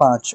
5,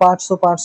500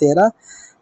13,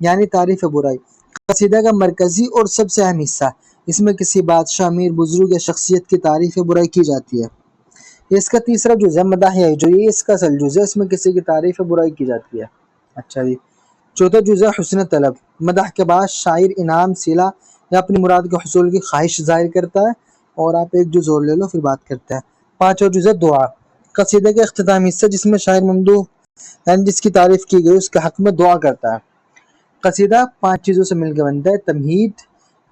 یعنی تعریف برائی، قصیدہ کا مرکزی اور سب سے اہم حصہ، اس میں کسی بادشاہ، امیر، بزرگ یا شخصیت کی تعریف برائی کی جاتی ہے۔ اس کا تیسرا جز ہے مداح یا جو یہ اس کا اصل جز ہے، اس میں کسی کی تعریف برائی کی جاتی ہے۔ اچھا جی، چوتھا جز ہے حسن طلب، مدح کے بعد شاعر انعام، صلہ یا اپنی مراد کے حصول کی خواہش ظاہر کرتا ہے۔ اور آپ ایک جز اور لے لو پھر بات کرتے ہیں۔ پانچواں جز ہے دعا، قصیدے کا اختتامی حصہ جس میں شاعر ممدوح یعنی جس کی تعریف کی گئی اس کے حق میں دعا کرتا ہے۔ قصیدہ 5 چیزوں سے مل کے بنتا ہے: تمہید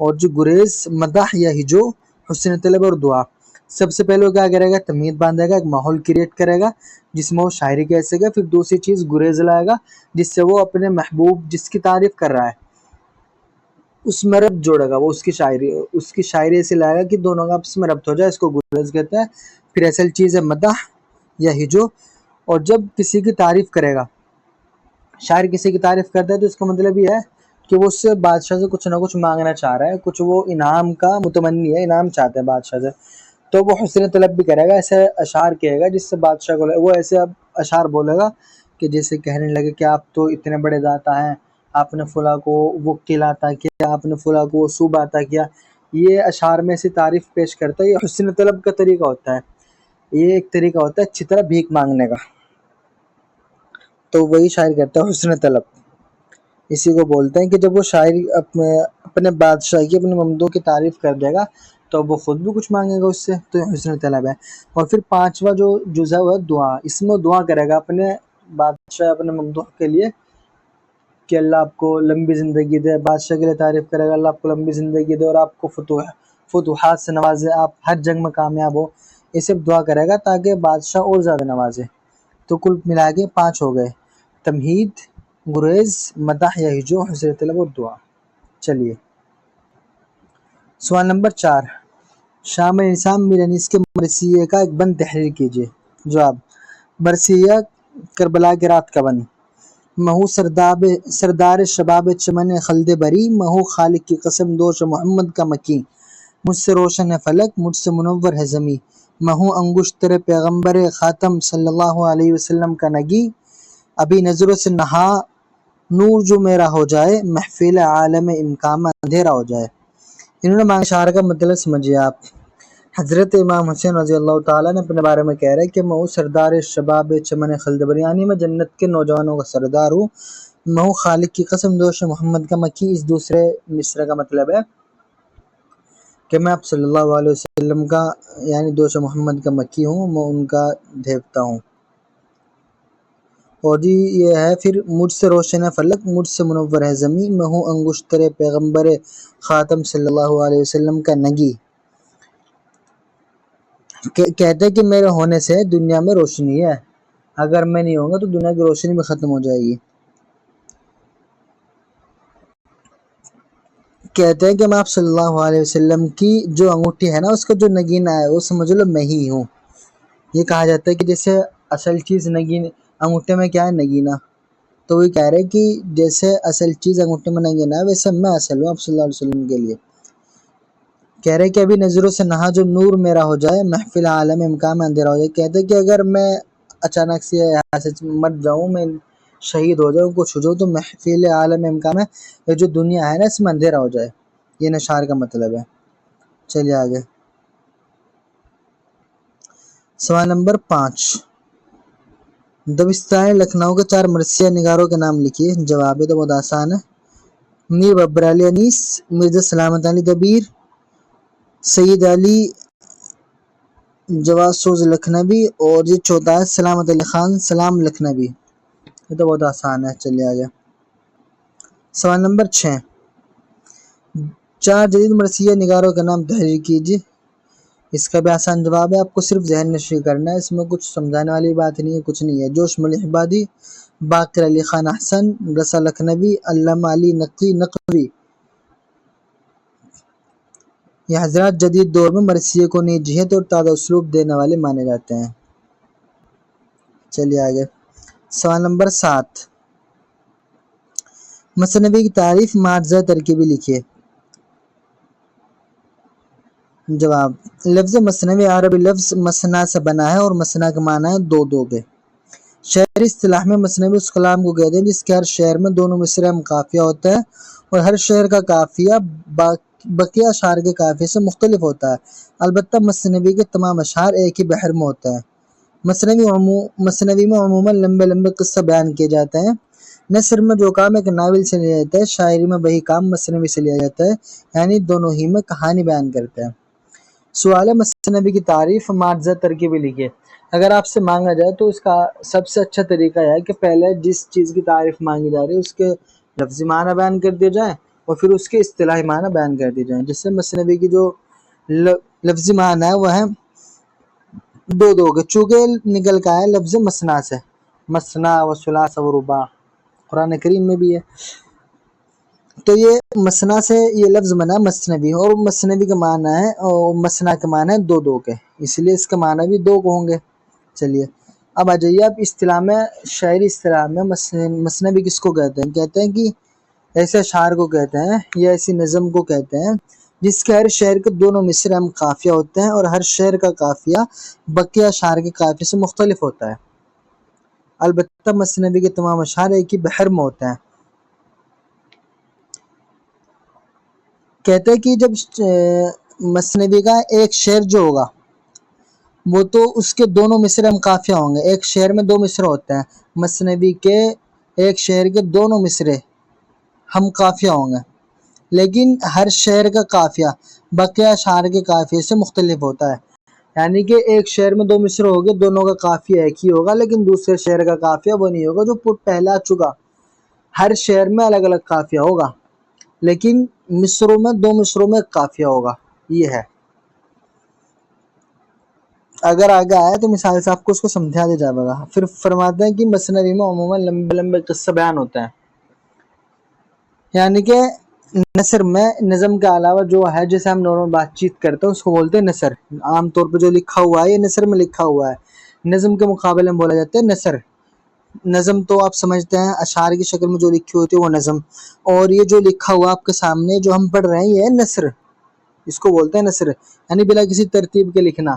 اور جو گریز، مدح یا ہجو، حسن طلب اور دعا۔ سب سے پہلے وہ کیا کرے گا؟ تمہید باندھے گا، ایک ماحول کریٹ کرے گا جس میں وہ شاعری کہہ سکے۔ پھر دوسری چیز گریز لائے گا جس سے وہ اپنے محبوب جس کی تعریف کر رہا ہے اس میں ربط جوڑے گا، وہ اس کی شاعری سے لائے گا کہ دونوں کا آپس میں ربط ہو جائے، اس کو گریز کہتے ہیں۔ پھر اصل چیز ہے مدح یا ہجو، اور جب کسی کی تعریف کرے گا، شاعر کسی کی تعریف کرتا ہے تو اس کا مطلب یہ ہے کہ وہ اس سے بادشاہ سے کچھ نہ کچھ مانگنا چاہ رہا ہے، کچھ وہ انعام کا متمنی ہے، انعام چاہتا ہے بادشاہ سے، تو وہ حسن طلب بھی کرے گا، ایسے اشعار کہے گا جس سے بادشاہ کو وہ ایسے اشعار بولے گا کہ جیسے کہنے لگے کہ آپ تو اتنے بڑے داتا ہیں، آپ نے فلاں کو وہ قلعہ عطا کیا، آپ نے فلاں کو وہ صوبہ عطا کیا۔ یہ اشعار میں سے تعریف پیش کرتا ہے، یہ حسن طلب کا طریقہ ہوتا ہے، یہ ایک طریقہ ہوتا ہے اچھی طرح بھیک مانگنے کا، تو وہی شاعر کرتا ہے حسن طلب۔ اسی کو بولتے ہیں کہ جب وہ شاعر اپنے بادشاہ کی، اپنے ممدوح کی تعریف کر دے گا تو وہ خود بھی کچھ مانگے گا اس سے، تو یہ حسن طلب ہے۔ اور پھر پانچواں جو جزء ہے وہ دعا، اس میں دعا کرے گا اپنے بادشاہ، اپنے ممدوح کے لیے کہ اللہ آپ کو لمبی زندگی دے، بادشاہ کے لیے تعریف کرے گا اللہ آپ کو لمبی زندگی دے اور آپ کو فتوحات سے نوازے، آپ ہر جنگ میں کامیاب ہو، یہ سب دعا کرے گا تاکہ بادشاہ اور زیادہ نوازے۔ تو کل ملا کے 5 ہو گئے: تمہید، گریز، مدح یا ہجو، حسن طلب اور دعا۔ چلیے سوال نمبر 4، شام نظام میر انیس کے مرثیے کا ایک بند تحریر کیجیے۔ جواب: مرثیہ کربلا کی رات کا بند۔ مہو سردار شباب چمن خلد بری، مہو خالق کی قسم دوش محمد کا مکی، مجھ سے روشن ہے فلک، مجھ سے منور ہے زمیں، مہو انگشتر پیغمبر خاتم صلی اللہ علیہ وسلم کا نگی، ابھی نظروں سے نہا نور جو میرا ہو جائے، محفل عالم امکان میں اندھیرا ہو جائے۔ انہوں نے مانگ اشعار کا مطلب سمجھیے آپ۔ حضرت امام حسین رضی اللہ تعالیٰ نے اپنے بارے میں کہہ رہے کہ میں سردار شباب چمن خلد بری، یعنی میں جنت کے نوجوانوں کا سردار ہوں، میں خالق کی قسم دوش محمد کا مکی۔ اس دوسرے مصرع کا مطلب ہے کہ میں آپ صلی اللہ علیہ وسلم کا یعنی دوش محمد کا مکی ہوں، میں ان کا دیوتا ہوں۔ اور جی یہ ہے پھر مجھ سے روشن ہے فلک، مجھ سے منور ہے زمیں، میں ہوں انگشتر پیغمبر خاتم صلی اللہ علیہ وسلم کا نگی۔ کہتے ہیں کہ میرے ہونے سے دنیا میں روشنی ہے، اگر میں نہیں ہوں گا تو دنیا کی روشنی بھی ختم ہو جائے گی۔ کہتے ہیں کہ میں آپ صلی اللہ علیہ وسلم کی جو انگوٹھی ہے نا اس کا جو نگینہ ہے وہ سمجھ لو میں ہی ہوں۔ یہ کہا جاتا ہے کہ جیسے اصل چیز نگین انگوٹھے میں کیا ہے؟ نگینہ، تو وہ کہہ رہے کہ جیسے اصل چیز انگوٹھے میں نگینہ ہے ویسے میں اصل ہوں آپ صلی اللہ علیہ وسلم کے لیے۔ کہہ رہے کہ ابھی نظروں سے نہا جو نور میرا ہو جائے، محفل عالم امکان میں اندھیرا ہو جائے۔ کہتے ہیں کہ اگر میں اچانک سے یہاں سے مر جاؤں، میں شہید ہو جاؤں، کچھ ہو جاؤں، تو محفل عالم امکان میں یہ جو دنیا ہے نا اس میں اندھیرا ہو جائے، یہ نشار کا مطلب ہے۔ چلیے آگے سوال نمبر 5، دبستان لکھنؤ کے 4 مرثیہ نگاروں کے نام لکھیے۔ جواب ہے تو بہت آسان ہے: میر بابر علی انیس، مرزا سلامت علی دبیر، سید علی جواز سوز لکھنوی، اور یہ چوتھا ہے سلامت علی خان سلام لکھنوی۔ یہ تو بہت آسان ہے۔ چلیے آگے سوال نمبر 6، 4 جدید مرثیہ نگاروں کا نام تحریر کیجیے۔ اس کا بھی آسان جواب ہے، آپ کو صرف ذہن نشی کرنا ہے، اس میں کچھ سمجھانے والی بات نہیں ہے، کچھ نہیں ہے۔ جوش ملک عبادی، باقر علی خان احسن، رضا لکھنوی، علامہ علی نقوی۔ یہ حضرات جدید دور میں مرثیے کو نئی جہت اور تازہ اسلوب دینے والے مانے جاتے ہیں۔ چلیے آگے سوال نمبر 7، مثنوی کی تعریف معجزہ ترکیبی لکھیے۔ جواب: لفظ مثنوی عربی لفظ مثنا سے بنا ہے اور مثنا کا معنی ہے 2 2 کے۔ شعری اصطلاح میں مثنوی اس کلام کو کہتے ہیں جس کے ہر شعر میں دونوں مصرع ہم قافیہ ہوتا ہے اور ہر شعر کا قافیہ بقیہ اشعار کے قافیے سے مختلف ہوتا ہے۔ البتہ مثنوی کے تمام اشعار ایک ہی بحر میں ہوتے ہیں۔ مثنوی میں عموماً لمبے لمبے قصے بیان کیے جاتے ہیں۔ نثر میں جو کام ایک ناول سے لیا جاتا ہے، شاعری میں وہی کام مثنوی سے لیا جاتا ہے، یعنی دونوں ہی میں کہانی بیان کرتے ہیں۔ سوال ہے مثنوی کی تعریف معجزہ ترکیبی لکھیے۔ اگر آپ سے مانگا جائے تو اس کا سب سے اچھا طریقہ ہے کہ پہلے جس چیز کی تعریف مانگی جا رہی ہے اس کے لفظی معنی بیان کر دیے جائیں اور پھر اس کے اصطلاحی معنی بیان کر دیے جائیں۔ جس سے مثنوی کی جو لفظی معنی ہے وہ ہے دو کے، چونکہ نکل کا ہے لفظ مثنا سے، مثنا و ثلاث و رباع قرآن کریم میں بھی ہے، تو یہ مثنا سے یہ لفظ بنا مثنوی، اور مثنوی کا معنی ہے اور مثنا کا معنی ہے دو کے، اس لیے اس کا معنی بھی دو کو ہوں گے۔ چلیے اب آ جائیے آپ اصطلاح میں، شعری اصطلاح میں مثنوی کس کو کہتے ہیں؟ کہتے ہیں کہ ایسے اشعار کو کہتے ہیں یا ایسی نظم کو کہتے ہیں جس کے ہر شعر کے دونوں مصرع ہم قافیہ ہوتے ہیں اور ہر شعر کا قافیہ بقیہ اشعار کے قافیے سے مختلف ہوتا ہے۔ البتہ مثنوی کے تمام اشعار ایک ہی بحر میں ہوتے ہیں۔ کہتے ہیں کہ جب مثنوی کا ایک شعر جو ہوگا وہ تو اس کے دونوں مصرع ہم قافیہ ہوں گے، ایک شعر میں دو مصرع ہوتے ہیں، مثنوی کے ایک شعر کے دونوں مصرع ہم قافیہ ہوں گے، لیکن ہر شعر کا قافیہ بقیہ اشعار کے قافیے سے مختلف ہوتا ہے، یعنی کہ ایک شعر میں دو مصرع ہوگے، دونوں کا قافیہ ایک ہی ہوگا، لیکن دوسرے شعر کا قافیہ وہ نہیں ہوگا جو پہلا چکا۔ ہر شعر میں الگ الگ قافیہ ہوگا لیکن مصروں میں دو مصروں میں قافیہ ہوگا، یہ ہے۔ اگر آگے آیا تو مثال سے آپ کو اس کو سمجھا دیا جائے گا۔ پھر فرماتے ہیں کہ مثنوی میں عموماً لمبے لمبے قصے بیان ہوتے ہیں، یعنی کہ نثر میں نظم کے علاوہ جو ہے جیسے ہم نارمل بات چیت کرتے ہیں اس کو بولتے ہیں نثر۔ عام طور پہ جو لکھا ہوا ہے یہ نثر میں لکھا ہوا ہے، نظم کے مقابلے میں بولا جاتا ہے نثر۔ نظم تو آپ سمجھتے ہیں اشعار کی شکل میں جو لکھی ہوتی ہے وہ نظم، اور یہ جو لکھا ہوا آپ کے سامنے جو ہم پڑھ رہے ہیں یہ ہے نثر، اس کو بولتے ہیں نثر، یعنی بلا کسی ترتیب کے لکھنا۔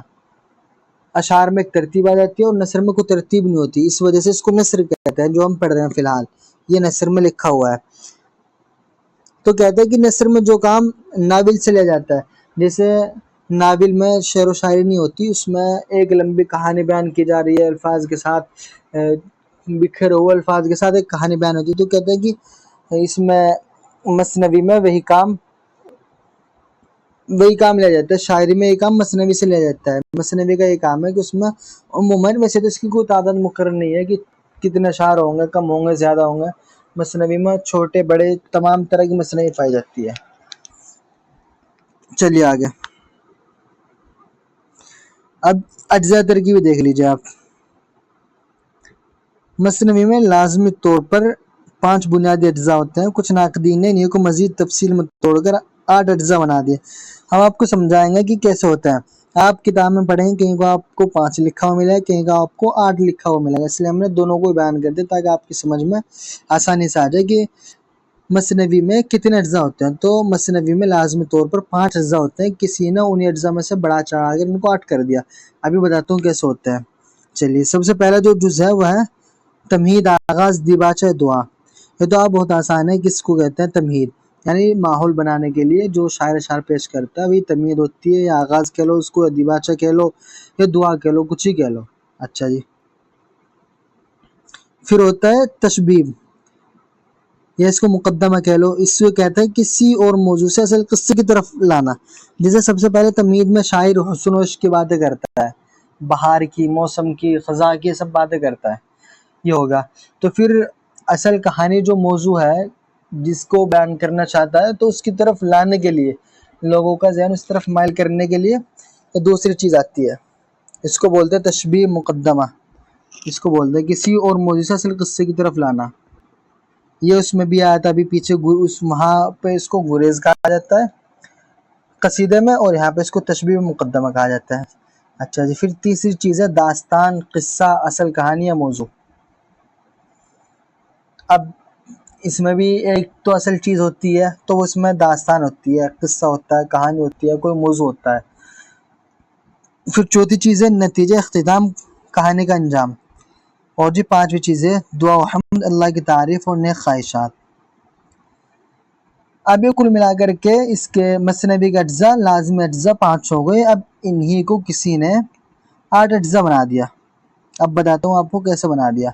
اشعار میں ایک ترتیب آ جاتی ہے اور نثر میں کوئی ترتیب نہیں ہوتی، اس وجہ سے اس کو نثر کہتے ہیں۔ جو ہم پڑھ رہے ہیں فی الحال یہ نثر میں لکھا ہوا ہے۔ تو کہتے ہیں کہ نثر میں جو کام ناول سے لیا جاتا ہے، جیسے ناول میں شعر و شاعری نہیں ہوتی، اس میں ایک لمبی کہانی بیان کی جا رہی ہے الفاظ کے ساتھ، بکھرے ہوئے الفاظ کے ساتھ ایک کہانی بیان ہوتی ہے، تو کہتے ہیں کہ اس میں مثنوی میں وہی کام لیا جاتا ہے، شاعری میں یہ کام مثنوی سے لیا جاتا ہے۔ مثنوی کا یہ کام ہے کہ اس میں عموماً، ویسے تو اس کی کوئی تعداد مقرر نہیں ہے کہ کتنے اشعار ہوں گے، کم ہوں گے، زیادہ ہوں گے، مثنوی میں چھوٹے بڑے تمام طرح کی مثنوی پائی جاتی ہے۔ چلیے آگے، اب اجزاء ترکیبی دیکھ لیجیے آپ۔ مثنوی میں لازمی طور پر 5 بنیادی اجزاء ہوتے ہیں، کچھ ناقدین نے انہیں کو مزید تفصیل میں توڑ کر 8 اجزاء بنا دیے۔ ہم آپ کو سمجھائیں گے کہ کیسے ہوتا ہے۔ آپ کتاب میں پڑھیں گے کہیں کو آپ کو 5 لکھا ہوا ملے گا، کہیں کا آپ کو 8 لکھا ہوا ملے گا، اس لیے ہم نے دونوں کو بیان کر دیا تاکہ آپ کی سمجھ میں آسانی سے آ جائے کہ مثنوی میں کتنے اجزاء ہوتے ہیں۔ تو مثنوی میں لازمی طور پر 5 اجزاء ہوتے ہیں، کسی نے انہیں اجزاء میں سے بڑا چڑھا کر ان کو 8 کر دیا۔ ابھی بتاتا ہوں کیسے ہوتا ہے۔ چلیے سب سے پہلا جو جز ہے وہ ہے تمہید، آغاز، دیباچہ، دعا۔ یہ تو آپ بہت آسان ہے، کس کو کہتے ہیں؟ تمہید، یعنی ماحول بنانے کے لیے جو شاعر اشعار پیش کرتا ہے وہی تمہید ہوتی ہے، یا آغاز کہہ لو اس کو، یا دیباچہ کہہ لو، یا دعا کہہ لو، کچھ ہی کہہ لو۔ اچھا جی، پھر ہوتا ہے تشبیب، یا اس کو مقدمہ کہہ لو، اس کو کہتے ہیں کسی اور موضوع سے اصل قصے کی طرف لانا۔ جیسے سب سے پہلے تمہید میں شاعر حسن و عشق کی باتیں کرتا ہے، بہار کی، موسم کی، خزاں کی، سب باتیں کرتا ہے، یہ ہوگا۔ تو پھر اصل کہانی جو موضوع ہے جس کو بیان کرنا چاہتا ہے تو اس کی طرف لانے کے لیے، لوگوں کا ذہن اس طرف مائل کرنے کے لیے دوسری چیز آتی ہے، اس کو بولتے ہیں تشبیہ مقدمہ، اس کو بولتے ہیں کسی اور موضوع سے اصل قصے کی طرف لانا۔ یہ اس میں بھی آیا تھا ابھی پیچھے، وہاں پہ اس کو گریز کہا جاتا ہے قصیدے میں، اور یہاں پہ اس کو تشبیہ مقدمہ کہا جاتا ہے۔ اچھا جی، پھر تیسری چیز ہے داستان، قصہ، اصل کہانی یا موضوع۔ اب اس میں بھی ایک تو اصل چیز ہوتی ہے، تو اس میں داستان ہوتی ہے، قصہ ہوتا ہے، کہانی ہوتی ہے، کوئی موضوع ہوتا ہے۔ پھر چوتھی چیز ہے نتیجہ، اختتام، کہانی کا انجام۔ اور جی پانچویں چیز ہے دعا و حمد، اللہ کی تعریف اور نیک خواہشات۔ اب یہ کل ملا کر کے اس کے مثنوی کے اجزاء، لازمی اجزاء 5 ہو گئے۔ اب انہی کو کسی نے 8 اجزاء بنا دیا۔ اب بتاتا ہوں آپ کو کیسے بنا دیا۔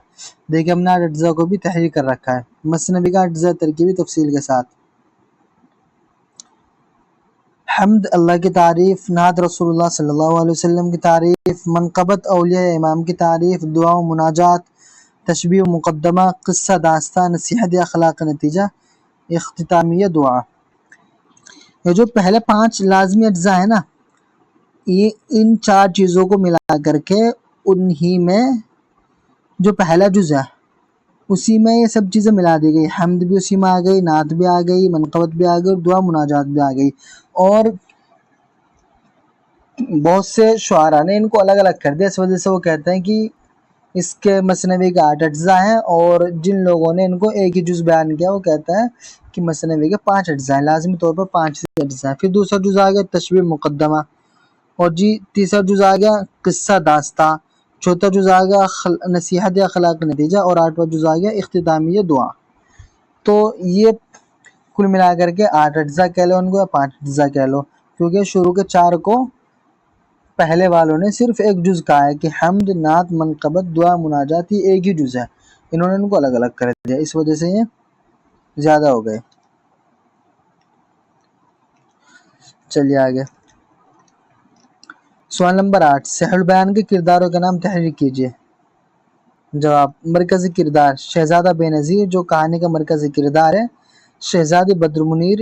دیکھیں ہم نے 8 اجزاء کو بھی تحریر کر رکھا ہے، مثنوی کا اجزاء ترکیبی تفصیل کے ساتھ۔ حمد اللہ کی تعریف، نعت رسول اللہ صلی اللہ علیہ وسلم کی تعریف، منقبت اولیاء امام کی تعریف، دعا و مناجات، تشبیہ و مقدمہ، قصہ داستان، نصیحت یا اخلاق کا نتیجہ، اختتامیہ دعا۔ یہ جو پہلے 5 لازمی اجزاء ہیں نا، یہ ان 4 چیزوں کو ملا کر کے انہی میں جو پہلا جز ہے اسی میں یہ سب چیزیں ملا دی گئی۔ حمد بھی اسی میں آ گئی، نعت بھی آ گئی، منقبت بھی آ گئی اور دعا مناجات بھی آ گئی۔ اور بہت سے شعراء نے ان کو الگ الگ کر دیا، اس وجہ سے وہ کہتے ہیں کہ اس کے مثنوی کے 8 اجزاء ہیں، اور جن لوگوں نے ان کو ایک ہی جز بیان کیا وہ کہتا ہے کہ مثنوی کے 5 اجزاء ہیں، لازمی طور پر 5 اجزاء ہیں۔ پھر دوسرا جز آ گیا تشبیہ مقدمہ، اور جی تیسرا جز آ گیا قصہ داستان، چوتھا جز آ گیا نصیحت یا اخلاق کا نتیجہ، اور 8واں جز آ گیا اختتامیہ دعا۔ تو یہ کل ملا کر کے 8 اجزاء کہہ لو ان کو یا 5 اجزاء کہہ لو، کیونکہ شروع کے 4 کو پہلے والوں نے صرف ایک جز کہا ہے کہ حمد، نعت، منقبت، دعا، مناجات، یہ ایک ہی جز ہے، انہوں نے ان کو الگ الگ کر دیا، اس وجہ سے یہ زیادہ ہو گئے۔ چلیے آگے، سوال نمبر 8، صحیح البیان کے کرداروں کے نام تحریر کیجیے۔ جواب، مرکزی کردار شہزادہ بے نظیر جو کہانی کا مرکزی کردار ہے، شہزادی بدر منیر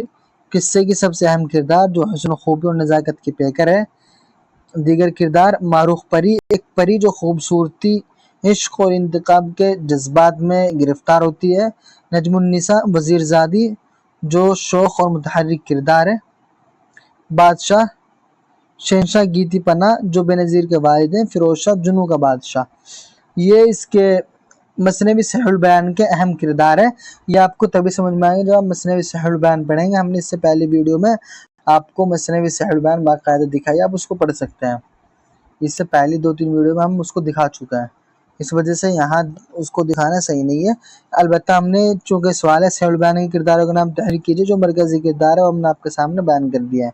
قصے کی سب سے اہم کردار جو حسن و خوبی اور نزاکت کی پیکر ہے۔ دیگر کردار، ماروخ پری ایک پری جو خوبصورتی، عشق اور انتقام کے جذبات میں گرفتار ہوتی ہے۔ نجم النساء وزیر زادی جو شوخ اور متحرک کردار ہے۔ بادشاہ، شہنشاہ گیتی پناہ جو بے نظیر کے والد ہیں، فیروز شاہ جنوں کا بادشاہ۔ یہ اس کے مثنوی صحیح البیان کے اہم کردار ہے۔ یہ آپ کو تبھی سمجھ میں آئے گا جب آپ مثنوی صحیح البیان پڑھیں گے۔ ہم نے اس سے پہلی ویڈیو میں آپ کو مثنوی صحیح البیان باقاعدہ دکھائی، آپ اس کو پڑھ سکتے ہیں۔ اس سے پہلی 2-3 ویڈیو میں ہم اس کو دکھا چکے ہیں، اس وجہ سے یہاں اس کو دکھانا صحیح نہیں ہے۔ البتہ ہم نے چونکہ سوال ہے صحیح البیان کے کرداروں کا نام تحریر کیجیے جو مرکزی کردار ہے، وہ ہم نے آپ کے سامنے بیان کر دیا ہے۔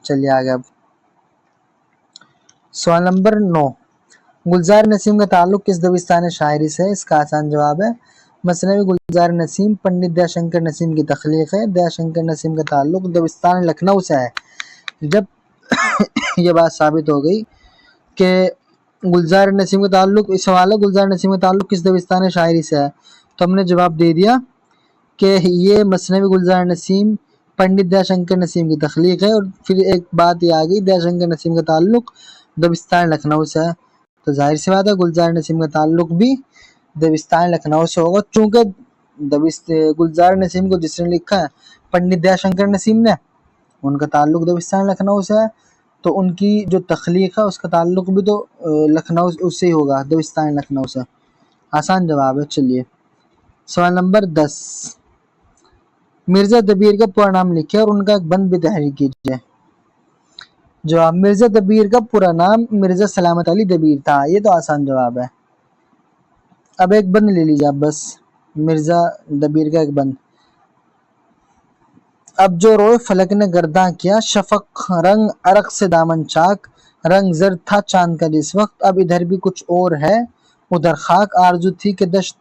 چلیے آگے، اب سوال نمبر 9، گلزار نسیم کا تعلق کس دبستان شاعری سے ہے؟ اس کا آسان جواب ہے مثنوی گلزار نسیم پنڈت دیا شنکر نسیم کی تخلیق ہے۔ دیا شنکر نسیم کا تعلق دبستان لکھنؤ سے ہے۔ جب یہ بات ثابت ہو گئی کہ گلزار نسیم کا تعلق، اس سوال ہے گلزار نسیم کا تعلق کس دبستان شاعری سے ہے، تو ہم نے جواب دے دیا کہ یہ مثنوی گلزار نسیم پنڈت دیا شنکر نسیم کی تخلیق ہے۔ اور پھر ایک بات یہ آ گئی دیا شنکر نسیم کا تعلق دبستان لکھنؤ سے ہے، تو ظاہر سی بات ہے گلزار نسیم کا تعلق بھی دبستان لکھنؤ سے ہوگا، چونکہ گلزار نسیم کو جس نے لکھا ہے پنڈت دیا شنکر نسیم نے، ان کا تعلق دبستان لکھنؤ سے ہے، تو ان کی جو تخلیق ہے اس کا تعلق بھی تو لکھنؤ اس سے ہی ہوگا، دبستان لکھنؤ سے۔ آسان جواب ہے۔ چلیے سوال نمبر 10، مرزا دبیر کا پورا نام لکھیں اور ان کا ایک بند بھی تحریر کیجیے۔ جواب، مرزا دبیر کا پورا نام مرزا سلامت علی دبیر تھا، یہ تو آسان جواب ہے۔ اب ایک بند لے لیجیے آپ بس، مرزا دبیر کا ایک بند۔ اب جو روئے فلک نے گرداں کیا، شفق رنگ عرق سے دامن چاک، رنگ زرد تھا چاند کا جس وقت، اب ادھر بھی کچھ اور ہے ادھر خاک، آرزو تھی کہ دشت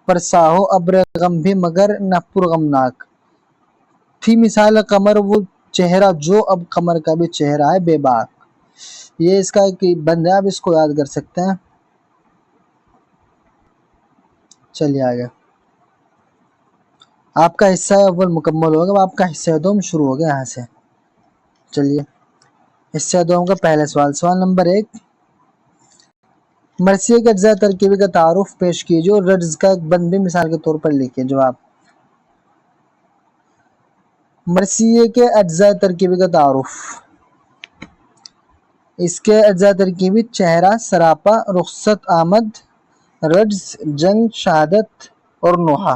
پر ساہو ابر غم بھی مگر نہ پرغمناک، تھی مثال قمر وہ چہرہ جو اب قمر کا بھی چہرہ ہے بے باک۔ یہ اس کا ایک بند ہے، آپ اس کو یاد کر سکتے ہیں۔ چلیے آگے، آپ کا حصہ اول مکمل ہوگا، اب آپ کا حصہ دوم شروع ہو گیا یہاں سے۔ چلیے حصہ دوم کا پہلا سوال، سوال نمبر 1، مرثیے کے اجزاء ترکیبی کا تعارف پیش کیجیے اور رجز کا ایک بند بھی مثال کے طور پر لکھیے۔ جواب، مرثیے کے اجزاء ترکیبی کا تعارف، اس کے اجزاء ترکیبی چہرہ، سراپا، رخصت آمد، رجز، جنگ، شہادت اور نوحہ،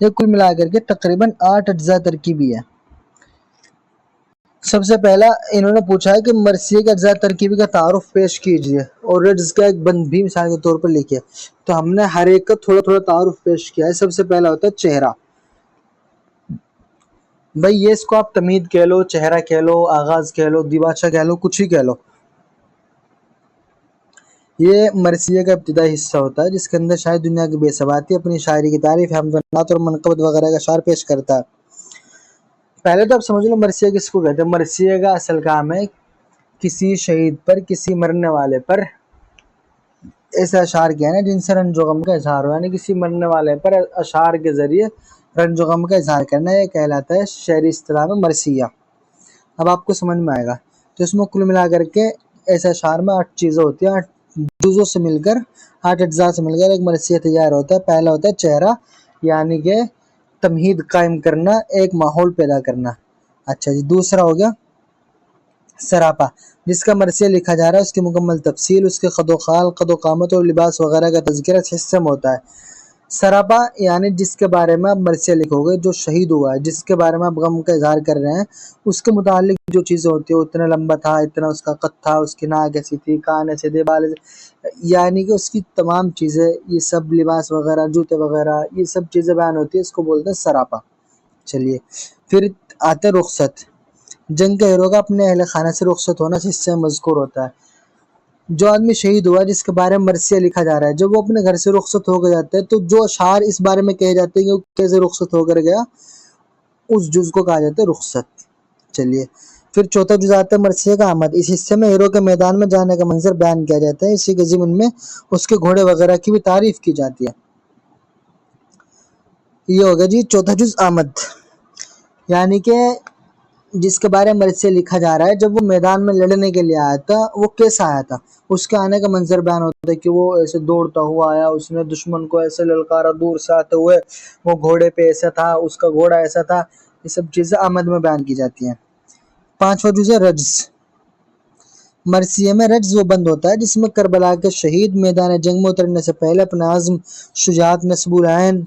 یہ کل ملا کر کے تقریباً 8 اجزاء ترکیبی ہے۔ سب سے پہلا انہوں نے پوچھا ہے کہ مرثیے کے اجزاء ترکیبی کا تعارف پیش کیجیے اور رڈز کا ایک بند بھی مثال کے طور پر لکھیے. تو ہم نے ہر ایک کا تھوڑا تھوڑا تعارف پیش کیا ہے. سب سے پہلا ہوتا ہے چہرہ. بھائی یہ اس کو آپ تمہید کہہ لو، چہرہ کہہ لو، آغاز کہہ لو، دیباچہ کہہ لو، کچھ ہی کہہ لو. یہ مرثیے کا ابتدائی حصہ ہوتا ہے جس کے اندر شاید دنیا کی بے ثباتی اپنی شاعری کی تعریف، حمد و نعت اور منقبت وغیرہ کا اشعار پیش کرتا ہے. پہلے تو آپ سمجھ لو مرثیہ کس کو کہتے ہیں. مرثیے کا اصل کام ہے کسی شہید پر، کسی مرنے والے پر ایسے اشعار کیا ہے جن سے رنج و غم کا اظہار ہو، یعنی کسی مرنے والے پر اشعار کے ذریعے رنج و غم کا اظہار کرنا، یہ کہلاتا ہے شعری اصطلاح میں مرثیہ. اب آپ کو سمجھ میں آئے گا. تو اس میں کل ملا کر کے ایسے اشعار میں 8 چیزیں ہوتی ہیں، 8 جزوں سے مل کر، 8 اجزاء سے مل کر ایک مرثیہ تیار ہوتا ہے. پہلا ہوتا ہے چہرہ، یعنی کہ تمہید قائم کرنا، ایک ماحول پیدا کرنا. اچھا جی. دوسرا ہو گیا سراپا، جس کا مرثیہ لکھا جا رہا ہے اس کی مکمل تفصیل، اس کے قد و خال، قد و قامت اور لباس وغیرہ کا تذکرہ اس حصے میں ہوتا ہے. سراپا یعنی جس کے بارے میں آپ مرثیہ لکھو گے، جو شہید ہوا ہے، جس کے بارے میں آپ غم کا اظہار کر رہے ہیں، اس کے متعلق جو چیزیں ہوتی ہیں، اتنا لمبا تھا، اتنا اس کا قد تھا، اس کی ناک ایسی تھی، کان ایسے تھے، بال ایسے، یعنی کہ اس کی تمام چیزیں، یہ سب لباس وغیرہ، جوتے وغیرہ، یہ سب چیزیں بیان ہوتی ہیں. اس کو بولتے ہیں سراپا. چلیے پھر آتے رخصت. جنگ کے ہیرو کا اپنے اہل خانہ سے رخصت ہونا اس حصے میں مذکور ہوتا ہے. جو آدمی شہید ہوا جس کے بارے میں مرثیہ لکھا جا رہا ہے، جب وہ اپنے گھر سے رخصت ہو کے جاتا ہے تو جو اشعار اس بارے میں کہے جاتے ہیں کہ وہ کیسے رخصت ہو کر گیا، اس جز کو کہا جاتا ہے رخصت. چلیے پھر چوتھا جز آتا ہے مرثیہ کا آمد. اس حصے میں ہیرو کے میدان میں جانے کا منظر بیان کیا جاتا ہے. اسی کے ضمن میں اس کے گھوڑے وغیرہ کی بھی تعریف کی جاتی ہے. یہ ہوگا جی چوتھا جز آمد، یعنی کہ جس کے بارے میں مرثیہ لکھا جا رہا ہے، جب وہ میدان میں لڑنے کے لیے آیا تھا، وہ کیسا آیا تھا، اس کے آنے کا منظر بیان ہوتا ہے کہ وہ ایسے دوڑتا ہوا آیا، اس نے دشمن کو ایسے للکارا دور سے آتے ہوئے، وہ گھوڑے پہ ایسا تھا، اس کا گھوڑا ایسا تھا. یہ سب چیزیں آمد میں بیان کی جاتی ہیں. پانچواں جز ہے رجز. مرثیے میں رجز وہ بند ہوتا ہے جس میں کربلا کے شہید میدان جنگ میں اترنے سے پہلے اپنا عزم، شجاعت، نصب العین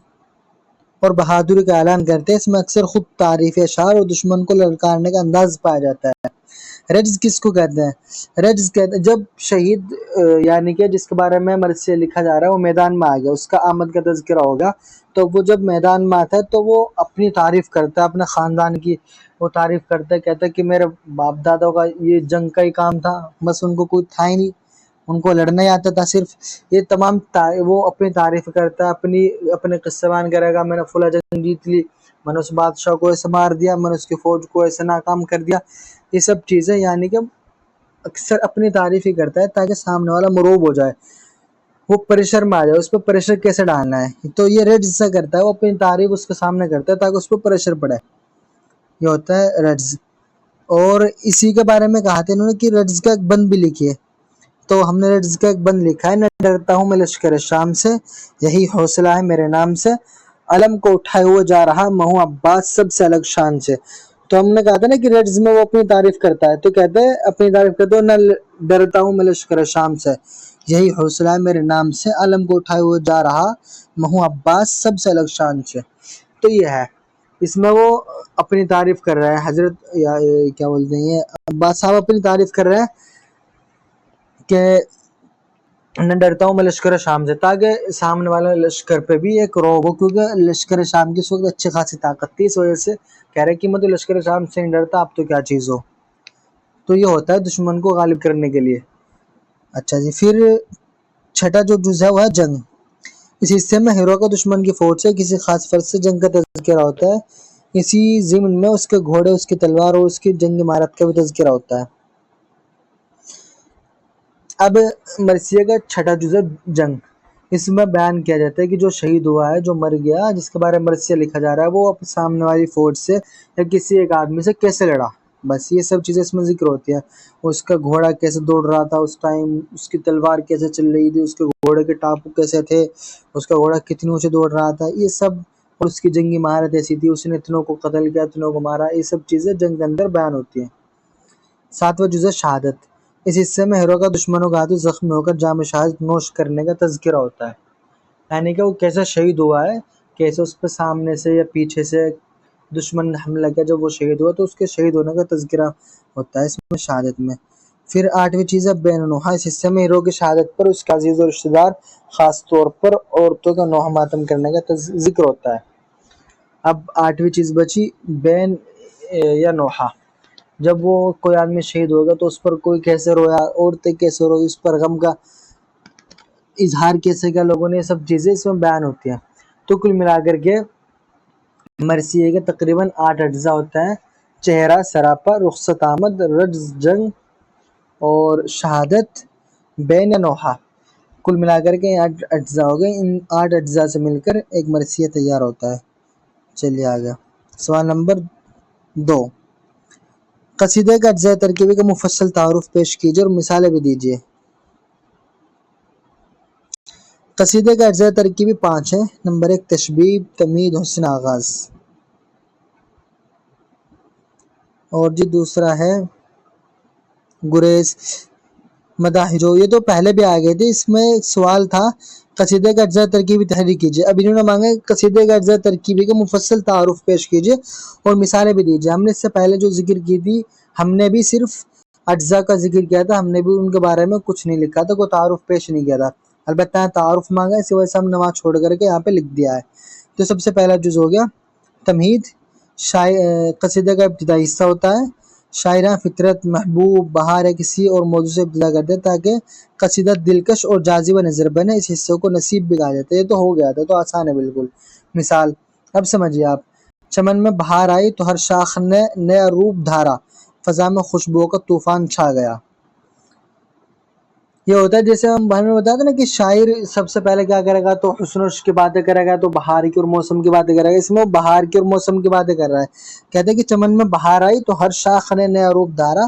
اور بہادری کا اعلان کرتے ہیں. اس میں اکثر خود تعریف اشعار اور دشمن کو للکارنے کا انداز پایا جاتا ہے. رجز کس کو کہتے ہیں؟ رجز کہتے ہیں جب شہید یعنی کہ جس کے بارے میں مرثیہ لکھا جا رہا ہے وہ میدان میں آ گیا، اس کا آمد کا تذکرہ ہوگا، تو وہ جب میدان میں آتا ہے تو وہ اپنی تعریف کرتا ہے، اپنے خاندان کی وہ تعریف کرتا ہے، کہتا ہے کہ میرے باپ دادوں کا یہ جنگ کا ہی کام تھا، بس ان کو کوئی تھا ہی نہیں، ان کو لڑنا ہی آتا تھا صرف. یہ تمام وہ اپنی تعریف کرتا ہے، اپنے قصے بیان کرے گا. میں نے فلاں جنگ جیت لی، میں نے اس بادشاہ کو ایسے مار دیا، میں نے اس کی فوج کو ایسے ناکام کر دیا. یہ سب چیزیں یعنی کہ اکثر اپنی تعریف ہی کرتا ہے تاکہ سامنے والا مروب ہو جائے، وہ پریشر میں آ جائے، اس پہ پریشر کیسے ڈالنا ہے. تو یہ رجز سے کرتا ہے، وہ اپنی تعریف اس کے سامنے کرتا ہے تاکہ اس پہ پریشر پڑے. یہ ہوتا ہے رجز. اور اسی کے بارے میں کہا تھا انہوں نے کہ رجز کا ایک بند بھی لکھیے. تو ہم نے رجز کا ایک بند لکھا ہے. نہ ڈرتا ہوں میں لشکر شام سے، یہی حوصلہ ہے میرے نام سے، علم کو اٹھائے ہوئے جا رہا میں ہوں عباس سب سے الگ شان سے. تو ہم نے کہا تھا نا کہ رجز میں وہ اپنی تعریف کرتا ہے، تو کہتے ہیں اپنی تعریف کرتے ہو، نہ ڈرتا ہوں میں لشکر شام سے، یہی حوصلہ ہے میرے نام سے، علم کو اٹھائے ہوئے جا رہا میں ہوں عباس سب سے الگ شان سے. تو یہ ہے، اس میں وہ اپنی تعریف کر رہا ہے، حضرت کیا بولتے ہیں، یہ عباس صاحب اپنی تعریف کر رہے ہیں کہ نہ ڈرتا ہوں میں لشکر شام سے، تاکہ سامنے والا لشکر پہ بھی ایک روب ہو، کیونکہ لشکر شام کی اس وقت اچھی خاصی طاقت تھی، اس وجہ سے کہہ رہے کہ میں تو لشکر شام سے نہیں ڈرتا، اب تو کیا چیز ہو. تو یہ ہوتا ہے دشمن کو غالب کرنے کے لیے. اچھا جی. پھر چھٹا جو جز ہے وہ ہے جنگ. اس حصے میں ہیرو کا دشمن کی فوج سے کسی خاص فرد سے جنگ کا تذکرہ ہوتا ہے. اسی ضمن میں اس کے گھوڑے، اس کی تلوار اور اس کی جنگی مہارت کا بھی تذکرہ ہوتا ہے. اب مرثیے کا چھٹا جز ہے جنگ. اس میں بیان کیا جاتا ہے کہ جو شہید ہوا ہے، جو مر گیا، جس کے بارے میں مرثیہ لکھا جا رہا ہے، وہ سامنے والی فوج سے یا کسی ایک آدمی سے کیسے لڑا. بس یہ سب چیزیں اس میں ذکر ہوتی ہیں. اس کا گھوڑا کیسے دوڑ رہا تھا اس ٹائم، اس کی تلوار کیسے چل رہی تھی، اس کے گھوڑے کے ٹاپو کیسے تھے، اس کا گھوڑا کتنی اونچے دوڑ رہا تھا، یہ سب. اور اس کی جنگی مہارت ایسی تھی، اس نے اتنوں کو قتل کیا، اتنوں کو مارا. یہ سب چیزیں جنگ کے اندر بیان ہوتی ہیں. ساتواں جز ہے شہادت. اس حصے میں ہیرو کا دشمنوں کا ہاتھوں زخمی ہو کر جام شہادت نوش کرنے کا تذکرہ ہوتا ہے. یعنی کہ وہ کیسے شہید ہوا ہے، کیسے اس پہ سامنے سے یا پیچھے سے دشمن نے حملہ کیا جب وہ شہید ہوا تو اس کے شہید ہونے کا تذکرہ ہوتا ہے اس میں شہادت میں۔ پھر 8ویں چیز ہے بین نوحہ، اس حصے میں ہیرو کی شہادت پر اس کے عزیز و رشتہ دار خاص طور پر عورتوں کا نوحہ ماتم کرنے کا ذکر ہوتا ہے۔ اب 8ویں چیز بچی بین یا نوحہ، جب وہ کوئی آدمی شہید ہوگا تو اس پر کوئی کیسے رویا، عورتیں کیسے روئی، اس پر غم کا اظہار کیسے کیا لوگوں نے، یہ سب چیزیں اس میں بیان ہوتی ہیں۔ تو کل ملا کر کے مرثیے کے تقریباً 8 اجزاء ہوتا ہے: چہرہ، سراپا، رخصت آمد، رجز، جنگ اور شہادت، بین یا نوحہ۔ کل ملا کر کے 8 اجزاء ہو گئے، ان 8 اجزاء سے مل کر ایک مرثیہ تیار ہوتا ہے۔ چلیے آگے سوال نمبر 2، قصیدے کا اجزاء ترکیبی کا مفصل تعارف پیش کیجیے اور مثالیں بھی دیجیے۔ قصیدے کا اجزاء ترکیبی 5 ہے۔ نمبر 1 تشبیب، تمہید، حسن آغاز، اور جی دوسرا ہے گریز، مداح جو یہ تو پہلے بھی آ گئے تھے، اس میں ایک سوال تھا قصیدے کا اجزاء ترکیبی تحریر کیجیے، اب انہوں نے مانگا قصیدے کا اجزاء ترکیبی کا مفصل تعارف پیش کیجیے اور مثالیں بھی دیجیے۔ ہم نے اس سے پہلے جو ذکر کی تھی ہم نے بھی صرف اجزاء کا ذکر کیا تھا، ہم نے بھی ان کے بارے میں کچھ نہیں لکھا تھا، کوئی تعارف پیش نہیں کیا تھا، البتہ یہاں تعارف مانگا، اسی وجہ سے ہم نے وہاں چھوڑ کر کے یہاں پہ لکھ دیا ہے۔ تو سب سے پہلا جز ہو گیا تمہید، قصیدے کا ابتدائی حصہ ہوتا ہے، شاعرہ فطرت، محبوب، بہار ہے کسی اور موضوع سے ابتدا کرتے ہیں تاکہ قصیدہ دلکش اور جاذب نظر بنے، اس حصے کو نصیب بھی کہا جاتا ہے۔ یہ تو ہو گیا تھا، تو آسان ہے بالکل۔ مثال اب سمجھیے آپ، چمن میں بہار آئی تو ہر شاخ نے نیا روپ دھارا، فضا میں خوشبوؤں کا طوفان چھا گیا۔ یہ ہوتا ہے جیسے ہم نے بتایا تھا نا کہ شاعر سب سے پہلے کیا کرے گا، تو حسن و عشق کی باتیں کرے گا، تو بہار کی اور موسم کی باتیں کرے گا، اس میں وہ بہار کی اور موسم کی باتیں کر رہا ہے۔ کہتے ہیں کہ چمن میں بہار آئی تو ہر شاخ نے نیا روپ دھارا،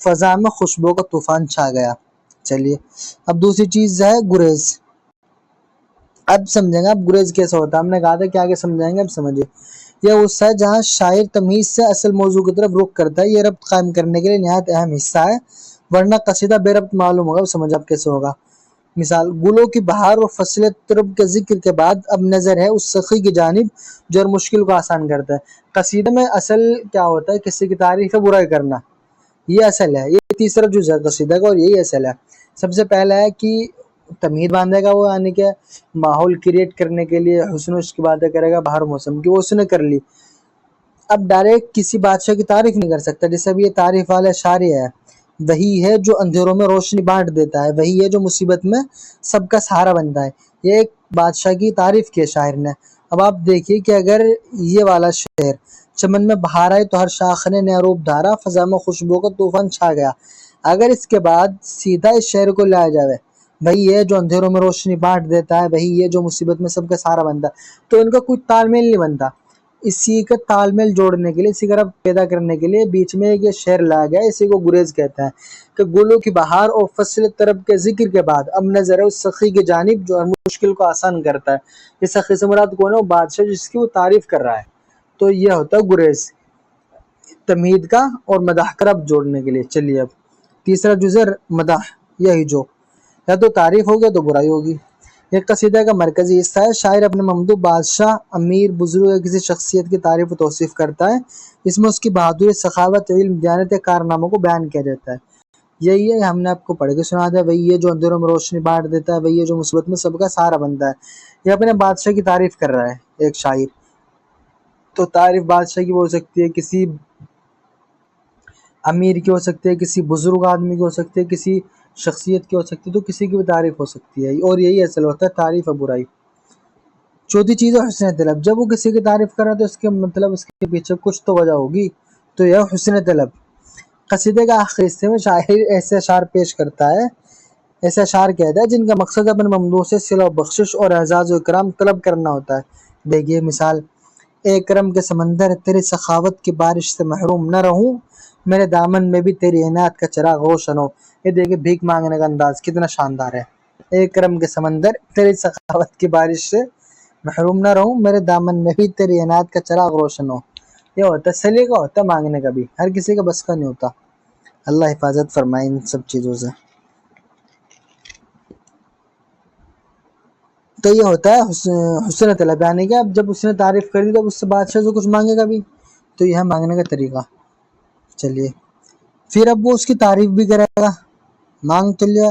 فضا میں خوشبو کا طوفان چھا گیا۔ چلیے اب دوسری چیز ہے گریز، اب سمجھیں گے اب گریز کیسا ہوتا ہے، ہم نے کہا تھا کہ آگے سمجھائیں گے، اب سمجھے۔ یہ غصہ ہے جہاں شاعر تمیز سے اصل موضوع کی طرف رخ کرتا ہے، یہ ربط قائم کرنے کے لیے نہایت اہم حصہ ہے، ورنہ قصیدہ بے ربط معلوم ہوگا۔ سمجھ اب کیسے ہوگا۔ مثال گلوں کی بہار اور فصل طرب کے ذکر کے بعد اب نظر ہے اس سخی کی جانب جو ہر مشکل کو آسان کرتا ہے۔ قصیدے میں اصل کیا ہوتا ہے، کسی کی تعریف ہے برائی کرنا، یہ اصل ہے، یہ تیسرا جز ہے قصیدہ کا اور یہی اصل ہے۔ سب سے پہلا ہے کہ تمہید باندھے گا، وہ یعنی کہ ماحول کریٹ کرنے کے لیے حسن و عشق کی باتیں کرے گا، بہار موسم کی، وہ اس نے کر لی۔ اب ڈائریکٹ کسی بادشاہ کی تعریف نہیں کر سکتا، جیسے اب یہ تعریف والا شاعری ہے، وہی ہے جو اندھیروں میں روشنی بانٹ دیتا ہے، وہی ہے جو مصیبت میں سب کا سہارا بنتا ہے، یہ ایک بادشاہ کی تعریف کی ہے شاعر نے۔ اب آپ دیکھیے کہ اگر یہ والا شعر چمن میں بہار آئی تو ہر شاخ نے نیا روپ دھارا، فضا میں خوشبو کا طوفان چھا گیا، اگر اس کے بعد سیدھا اس شعر کو لایا جائے وہی ہے جو اندھیروں میں روشنی بانٹ دیتا ہے، وہی ہے جو مصیبت میں سب کا سہارا بنتا ہے، تو ان کا کوئی تال میل نہیں بنتا۔ اسی کا تال میل جوڑنے کے لیے، اسی کا ربط پیدا کرنے کے لیے بیچ میں ایک یہ شعر لایا گیا، اسی کو گریز کہتے ہیں کہ گلوں کی بہار اور فصل طرب کے ذکر کے بعد اب نظر ہے اس سخی کی جانب جو ہر مشکل کو آسان کرتا ہے۔ یہ سخی سے مراد کون ہے؟ وہ بادشاہ جس کی وہ تعریف کر رہا ہے۔ تو یہ ہوتا ہے گریز، تمہید کا اور مداح کا ربط جوڑنے کے لیے۔ چلیے اب تیسرا جز ہے مداح، یہی جو یا تو تعریف ہوگی تو برائی ہوگی۔ یہ قصیدہ کا مرکزی حصہ ہے، شاعر اپنے ممدوح بادشاہ، امیر، بزرگ یا کسی شخصیت کی تعریف و توصیف کرتا ہے، اس میں اس کی بہادری، سخاوت، علم، دیانت یا کارناموں کو بیان کیا جاتا ہے۔ یہی ہے ہم نے آپ کو پڑھ کے سنا دیا، وہی ہے جو اندھیروں میں روشنی بانٹ دیتا ہے، وہی ہے جو مصیبت میں سب کا سہارا بنتا ہے۔ یہ اپنے بادشاہ کی تعریف کر رہا ہے ایک شاعر، تو تعریف بادشاہ کی ہو سکتی ہے، کسی امیر کی ہو سکتی ہے، کسی بزرگ آدمی کی ہو سکتی ہے، کسی شخصیت کی ہو سکتی ہے، تو کسی کی بھی تعریف ہو سکتی ہے، اور یہی اصل ہوتا ہے تعریف اور برائی۔ چوتھی چیز ہے حسن طلب، جب وہ کسی کی تعریف کر رہا ہے تو اس کے مطلب اس کے پیچھے کچھ تو وجہ ہوگی، تو یہ حسن طلب۔ قصیدے کا آخری حصے میں شاعر ایسے اشعار پیش کرتا ہے، ایسے اشعار کہتا ہے جن کا مقصد اپنے ممدوح سے صلہ و بخشش اور اعزاز و اکرام طلب کرنا ہوتا ہے۔ دیکھیے مثال، اے کرم کے سمندر، تیری سخاوت کی بارش سے محروم نہ رہوں، میرے دامن میں بھی تیری عنایت کا چراغ روشن ہو۔ یہ دیکھیے بھیک مانگنے کا انداز کتنا شاندار ہے۔ اے کرم کے سمندر، تیری سخاوت کی بارش سے محروم نہ رہوں، میرے دامن میں بھی تیری عنایت کا چراغ روشن ہو۔ یہ ہوتا ہے سلیقہ، ہوتا ہے مانگنے کا بھی، ہر کسی کا بس کا نہیں ہوتا۔ اللہ حفاظت فرمائے ان سب چیزوں سے۔ تو یہ ہوتا ہے حسن طلب، یعنی کہ اب جب اس نے تعریف کر دی تو اس سے بادشاہ سے کچھ مانگے گا بھی، تو یہ ہے مانگنے کا طریقہ. چلیے پھر اب وہ اس کی تعریف بھی کرے گا. مانگ تو لیا.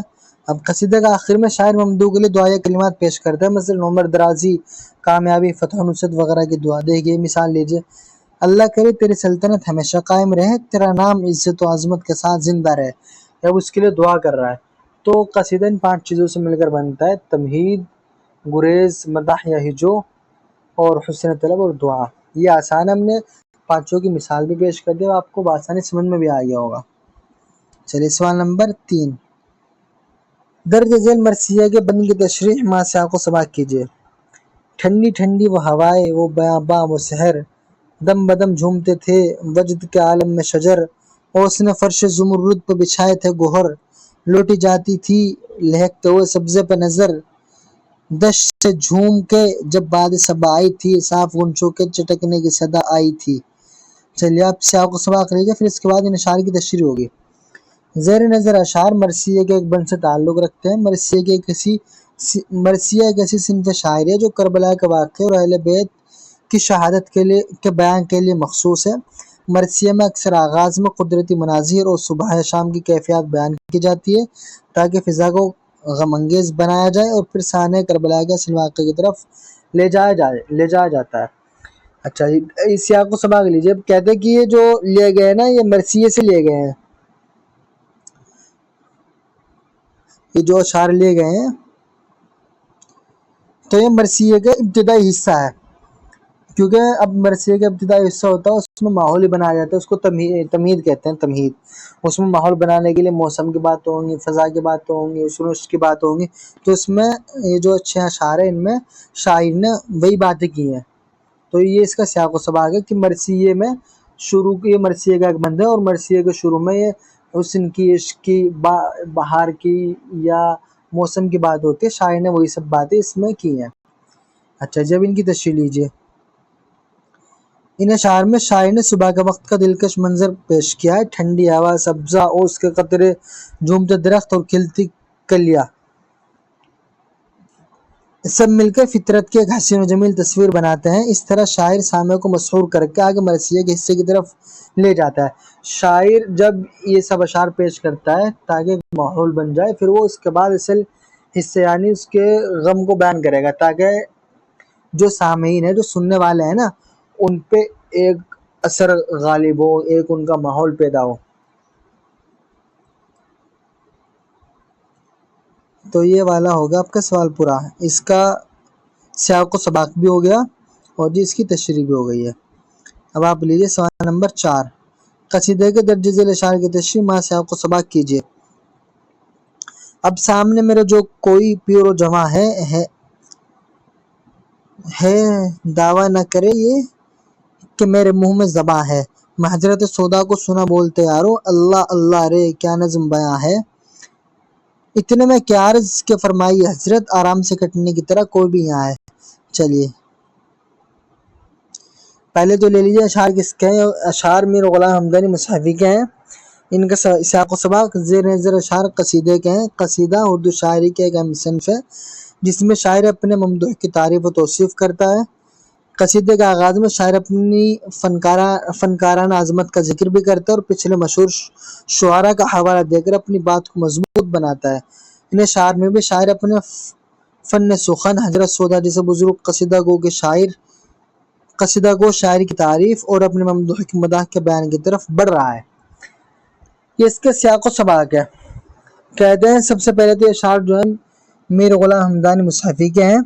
اب قصیدے کا آخر میں شاعر ممدوح کے لیے دعائے کلمات پیش کرتا ہے، مثلا عمر درازی، کامیابی، فتح و نصرت وغیرہ کی دعا. دیکھیے مثال لیجیے: اللہ کرے تیری سلطنت ہمیشہ قائم رہے، تیرا نام عزت و عظمت کے ساتھ زندہ رہے. اب اس کے لیے دعا کر رہا ہے. تو قصیدہ ان 5 چیزوں سے مل کر بنتا ہے: تمہید، گریز، مدح یا ہجو، اور حسن طلب اور دعا. یہ آسان، ہم نے 5 کی مثال بھی پیش کر دی اور آپ کو بآسانی سمجھ میں بھی آ گیا ہوگا. چلیے سوال نمبر 3. درج ذیل مرثیہ کے بند کی تشریح ما سیاق و سباق کیجیے. ٹھنڈی ٹھنڈی وہ ہوائے، وہ بیاباں وہ سحر، دم بدم جھومتے تھے وجد کے عالم میں شجر. اوس نے فرش زمرد پہ بچھائے تھے گوہر، لوٹی جاتی تھی لہکتے ہوئے سبزے پہ نظر. دشت سے جھوم کے جب باد صبا آئی تھی، صاف غنچوں کے چٹکنے کی صدا آئی تھی. چلیے آپ سیاق و سباق لیجیے، پھر اس کے بعد ان اشعار کی تشریح ہوگی. زیر نظر اشعار مرثیہ کے ایک بند سے تعلق رکھتے ہیں. مرثیہ ایک ایسی صنف شاعری ہے جو کربلا کے واقعے اور اہل بیت کی شہادت کے بیان کے لیے مخصوص ہے. مرثیہ میں اکثر آغاز میں قدرتی مناظر اور صبح شام کی کیفیات بیان کی جاتی ہے تاکہ فضا کو غم انگیز بنایا جائے اور پھر سانحہ کربلا کے اصل واقعے کی طرف لے جایا جاتا ہے. اچھا جی، اس سیاق کو سباق لیجیے. اب کہتے ہیں کہ یہ جو لیے گئے نا، یہ مرثیہ سے لیے گئے ہیں. یہ جو اشعار لیے گئے ہیں تو یہ مرثیہ کا ابتدائی حصہ ہے، کیونکہ اب مرثیہ کا ابتدائی حصہ ہوتا ہے اس میں ماحول ہی بنایا جاتا ہے. اس کو تمہید کہتے ہیں. تمہید اس میں ماحول بنانے کے لیے موسم کی باتیں ہوں گی، فضا کی باتیں ہوں گی، سروش کی باتیں ہوں گی. تو اس میں یہ جو اچھے اشعار ہیں ان میں شاعر نے وہی باتیں کی ہیں. تو یہ اس کا سیاق و سباق ہے کہ مرثیے میں شروع کی، مرثیے کا ایک بند ہے اور مرثیے کے شروع میں یہ حسن کی، عشق کی، بہار کی یا موسم کی بات ہوتی ہے. شاعر نے وہی سب باتیں اس میں کی ہیں. اچھا جب ان کی تشریح لیجیے. ان اشعار میں شاعر نے صبح کے وقت کا دلکش منظر پیش کیا ہے. ٹھنڈی ہوا، سبزہ، اوس کے قطرے، جھومتے درخت اور کھلتی کلیاں، سب مل کر فطرت کی ایک حسین و جمیل تصویر بناتے ہیں. اس طرح شاعر سامع کو مسحور کر کے آگے مرثیہ کے حصے کی طرف لے جاتا ہے. شاعر جب یہ سب اشعار پیش کرتا ہے تاکہ ایک ماحول بن جائے، پھر وہ اس کے بعد اصل حصے یعنی اس کے غم کو بیان کرے گا تاکہ جو سامعین ہیں، جو سننے والے ہیں نا، ان پہ ایک اثر غالب ہو، ایک ان کا ماحول پیدا ہو. تو یہ والا ہوگا آپ کا سوال پورا. اس کا سیاق و سباق بھی ہو گیا اور جی اس کی تشریح بھی ہو گئی ہے. اب آپ لیجیے سوال نمبر 4. قصیدے کے درج ذیل اشعار کی تشریح ما سیاق و سباق کیجیے. اب سامنے میرے جو کوئی پیر و جواں ہے دعویٰ نہ کرے یہ کہ میرے منہ میں زباں ہے. میں حضرت سودا کو سنا بولتے یارو، اللہ اللہ رے کیا نظم بیاں ہے. اتنے میں کیا عرض کہ فرمائی حضرت، آرام سے کٹنے کی طرح کوئی بھی یہاں ہے. چلیے پہلے تو لے لیجیے اشعار کس کے ہیں. اشعار میر غلام حمدانی مصحفی کے ہیں. ان کا سیاق و سباق زیر نظر اشعار قصیدے کے ہیں. قصیدہ اردو شاعری کے ایک اہم صنف ہے جس میں شاعر اپنے ممدوح کی تعریف و توصیف کرتا ہے. قصیدے کے آغاز میں شاعر اپنی فنکارانہ عظمت کا ذکر بھی کرتا ہے اور پچھلے مشہور شعراء کا حوالہ دے کر اپنی بات کو مضبوط بناتا ہے. ان اشعار میں بھی شاعر اپنے فن سخن، حضرت سودا جیسے بزرگ قصیدہ گو شاعری کی تعریف اور اپنے ممدوح کی مداح کے بیان کی طرف بڑھ رہا ہے. یہ اس کے سیاق و سباق ہے. کہتے ہیں سب سے پہلے تو اشعار جو ہیں میر غلام حمدانی مصحفی کے ہیں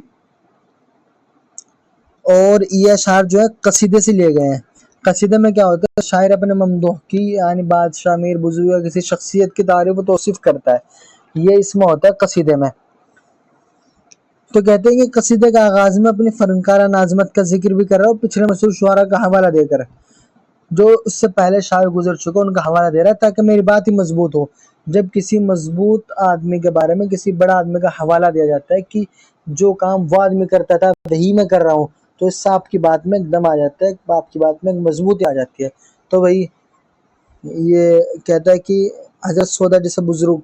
اور یہ اشعار جو ہے قصیدے سے لیے گئے ہیں. قصیدے میں کیا ہوتا ہے؟ شاعر اپنے ممدوح کی یعنی بادشاہ، میر، بزرگ یا کسی شخصیت کی تعریف و توصیف کرتا ہے. یہ اس میں ہوتا ہے قصیدے میں. تو کہتے ہیں کہ قصیدے کا آغاز میں اپنی فنکارانہ عظمت کا ذکر بھی کر رہا ہے اور پچھلے مشہور شعراء کا حوالہ دے کر جو اس سے پہلے شاعر گزر چکے ان کا حوالہ دے رہا ہے تاکہ میری بات ہی مضبوط ہو. جب کسی مضبوط آدمی کے بارے میں کسی بڑا آدمی کا حوالہ دیا جاتا ہے کہ جو کام وہ آدمی کرتا تھا وہی میں کر رہا ہوں، تو اس سے آپ کی بات میں ایک دم آ جاتا ہے، آپ کی بات میں ایک مضبوطی آ جاتی ہے. تو وہی یہ کہتا ہے کہ حضرت سودا جیسے بزرگ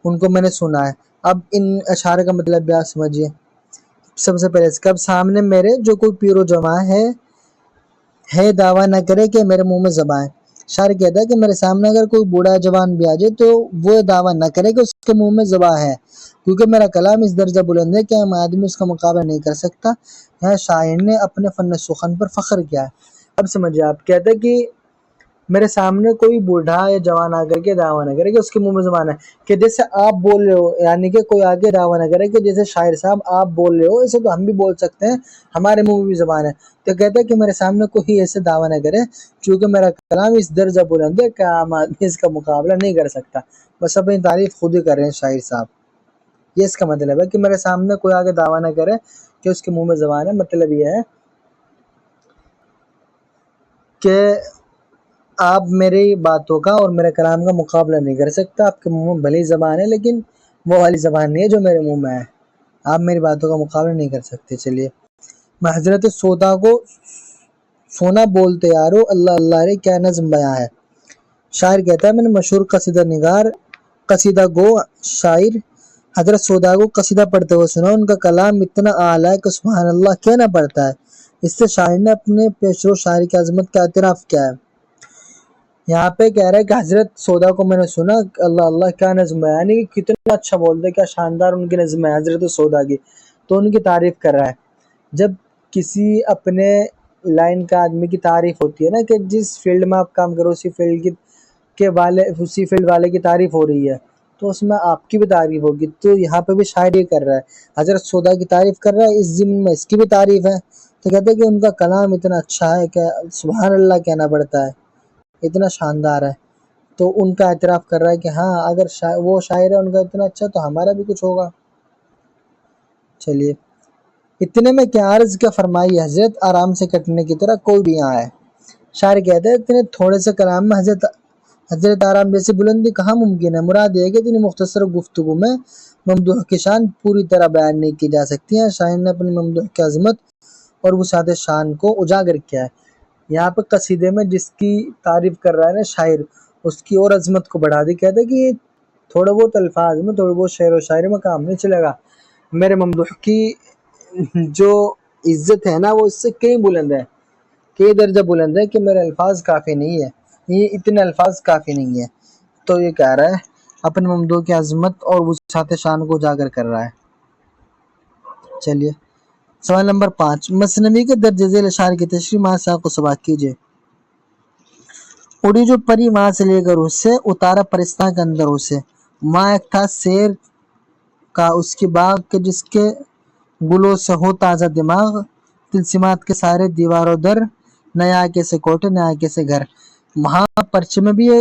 ان کو میں نے سنا ہے. اب ان اشعار کا مطلب بھی آپ سمجھیے. سب سے پہلے اس کا سامنے میرے جو کوئی پیر و جواں ہے ہے دعویٰ نہ کرے کہ میرے منہ میں زباں ہے. شاعر کہتا ہے کہ میرے سامنے اگر کوئی بوڑھا جوان بھی آ جائے تو وہ دعویٰ نہ کرے کہ اس کے منہ میں زباں ہے، کیونکہ میرا کلام اس درجہ بلند ہے کہ ہم آدمی اس کا مقابلہ نہیں کر سکتا. یہاں شاعر نے اپنے فن سخن پر فخر کیا ہے. اب سمجھے، آپ کہتے ہیں کہ میرے سامنے کوئی بوڑھا یا جوان آ کر کے دعویٰ نہ کرے کہ اس کے منہ میں زبان ہے، کہ جیسے آپ بول رہے ہو، یعنی کہ کوئی آگے دعویٰ نہ کرے کہ جیسے شاعر صاحب آپ بول رہے ہو ایسے تو ہم بھی بول سکتے ہیں، ہمارے منہ میں بھی زبان ہے. تو کہتے ہیں کہ میرے سامنے کوئی ایسے دعویٰ نہ کرے، چونکہ میرا کلام اس درجہ بلند ہے کہ عام آدمی اس کا مقابلہ نہیں کر سکتا. بس اپنی تعریف خود ہی کر رہے ہیں شاعر صاحب. یہ اس کا مطلب ہے کہ میرے سامنے کوئی آگے دعویٰ نہ کرے کہ اس کے منہ میں زبان ہے. مطلب یہ ہے کہ آپ میری باتوں کا اور میرے کلام کا مقابلہ نہیں کر سکتا. آپ کے منہ میں بھلی زبان ہے لیکن وہ والی زبان نہیں ہے جو میرے منہ میں ہے. آپ میری باتوں کا مقابلہ نہیں کر سکتے. چلیے، میں حضرت سودا کو سونا بولتے یارو، اللہ اللہ رے کیا نظم بیاں ہے. شاعر کہتا ہے میں نے مشہور قصیدہ نگار، قصیدہ گو شاعر حضرت سودا کو قصیدہ پڑھتے ہوئے سنا. ان کا کلام اتنا اعلیٰ ہے کہ سبحان اللہ کہنا پڑتا ہے. اس سے شاعر نے اپنے پیشرو شاعری کی عظمت کا اعتراف کیا ہے. یہاں پہ کہہ رہا ہے کہ حضرت سودا کو میں نے سنا، اللہ اللہ کیا نظم ہے، یعنی کہ کتنا اچھا بولتے، کیا شاندار ان کی نظم ہے حضرت سودا کی. تو ان کی تعریف کر رہا ہے. جب کسی اپنے لائن کا آدمی کی تعریف ہوتی ہے نا، کہ جس فیلڈ میں آپ کام کرو اسی فیلڈ والے کی تعریف ہو رہی ہے، تو اس میں آپ کی بھی تعریف ہوگی. تو یہاں پہ بھی شاعر یہ کر رہا ہے، حضرت سودا کی تعریف کر رہا ہے، اس ضمن میں اس کی بھی تعریف ہے. تو کہتے ہیں کہ ان کا کلام اتنا اچھا ہے کہ سبحان اللہ کہنا پڑتا ہے، اتنا شاندار ہے. تو ان کا اعتراف کر رہا ہے کہ ہاں اگر وہ شاعر ہے ان کا اتنا اچھا تو ہمارا بھی کچھ ہوگا. چلیے، اتنے میں کیا عرض کیا فرمائی حضرت، آرام سے کٹنے کی طرح کوئی بھی یہاں ہے. شاعر کہتے ہیں اتنے تھوڑے سے کلام میں حضرت آرام جیسی بلندی کہاں ممکن ہے. مراد یہ ہے کہ اتنی مختصر گفتگو میں ممدوح کی شان پوری طرح بیان نہیں کی جا سکتی ہے. شاعر نے اپنی ممدوح کی عظمت اور وسعت شان کو اجاگر کیا ہے. یہاں پہ قصیدے میں جس کی تعریف کر رہا ہے نا شاعر، اس کی اور عظمت کو بڑھا دی. کہتے ہیں کہ تھوڑے بہت الفاظ میں، تھوڑے بہت شعر و شاعری میں کام نہیں چلے گا. میرے ممدوح کی جو عزت ہے نا وہ اس سے کئی بلند ہے، کئی درجہ بلند ہے، کہ میرے الفاظ کافی نہیں ہے، یہ اتنے الفاظ کافی نہیں ہے. تو یہ کہہ رہا ہے اپنے ممدوح کی عظمت اور وسعت شان کو اجاگر کر رہا ہے. چلیے، سوال نمبر 5، مثنوی کے درج ذیل اشعار کی تشریح مع سیاق و سباق کیجیے. اڑی جو پری وہاں سے لے کر اسے، اتارا پرستاں کے اندر اسے. وہاں ایک تھا سیر کا اس کی باغ، کہ جس کے گلوں سے ہو تازہ دماغ. تلسمات کے سارے دیواروں در، نیا کے سے کوٹے نیا کے سے گھر. وہاں پرچے میں بھی یہ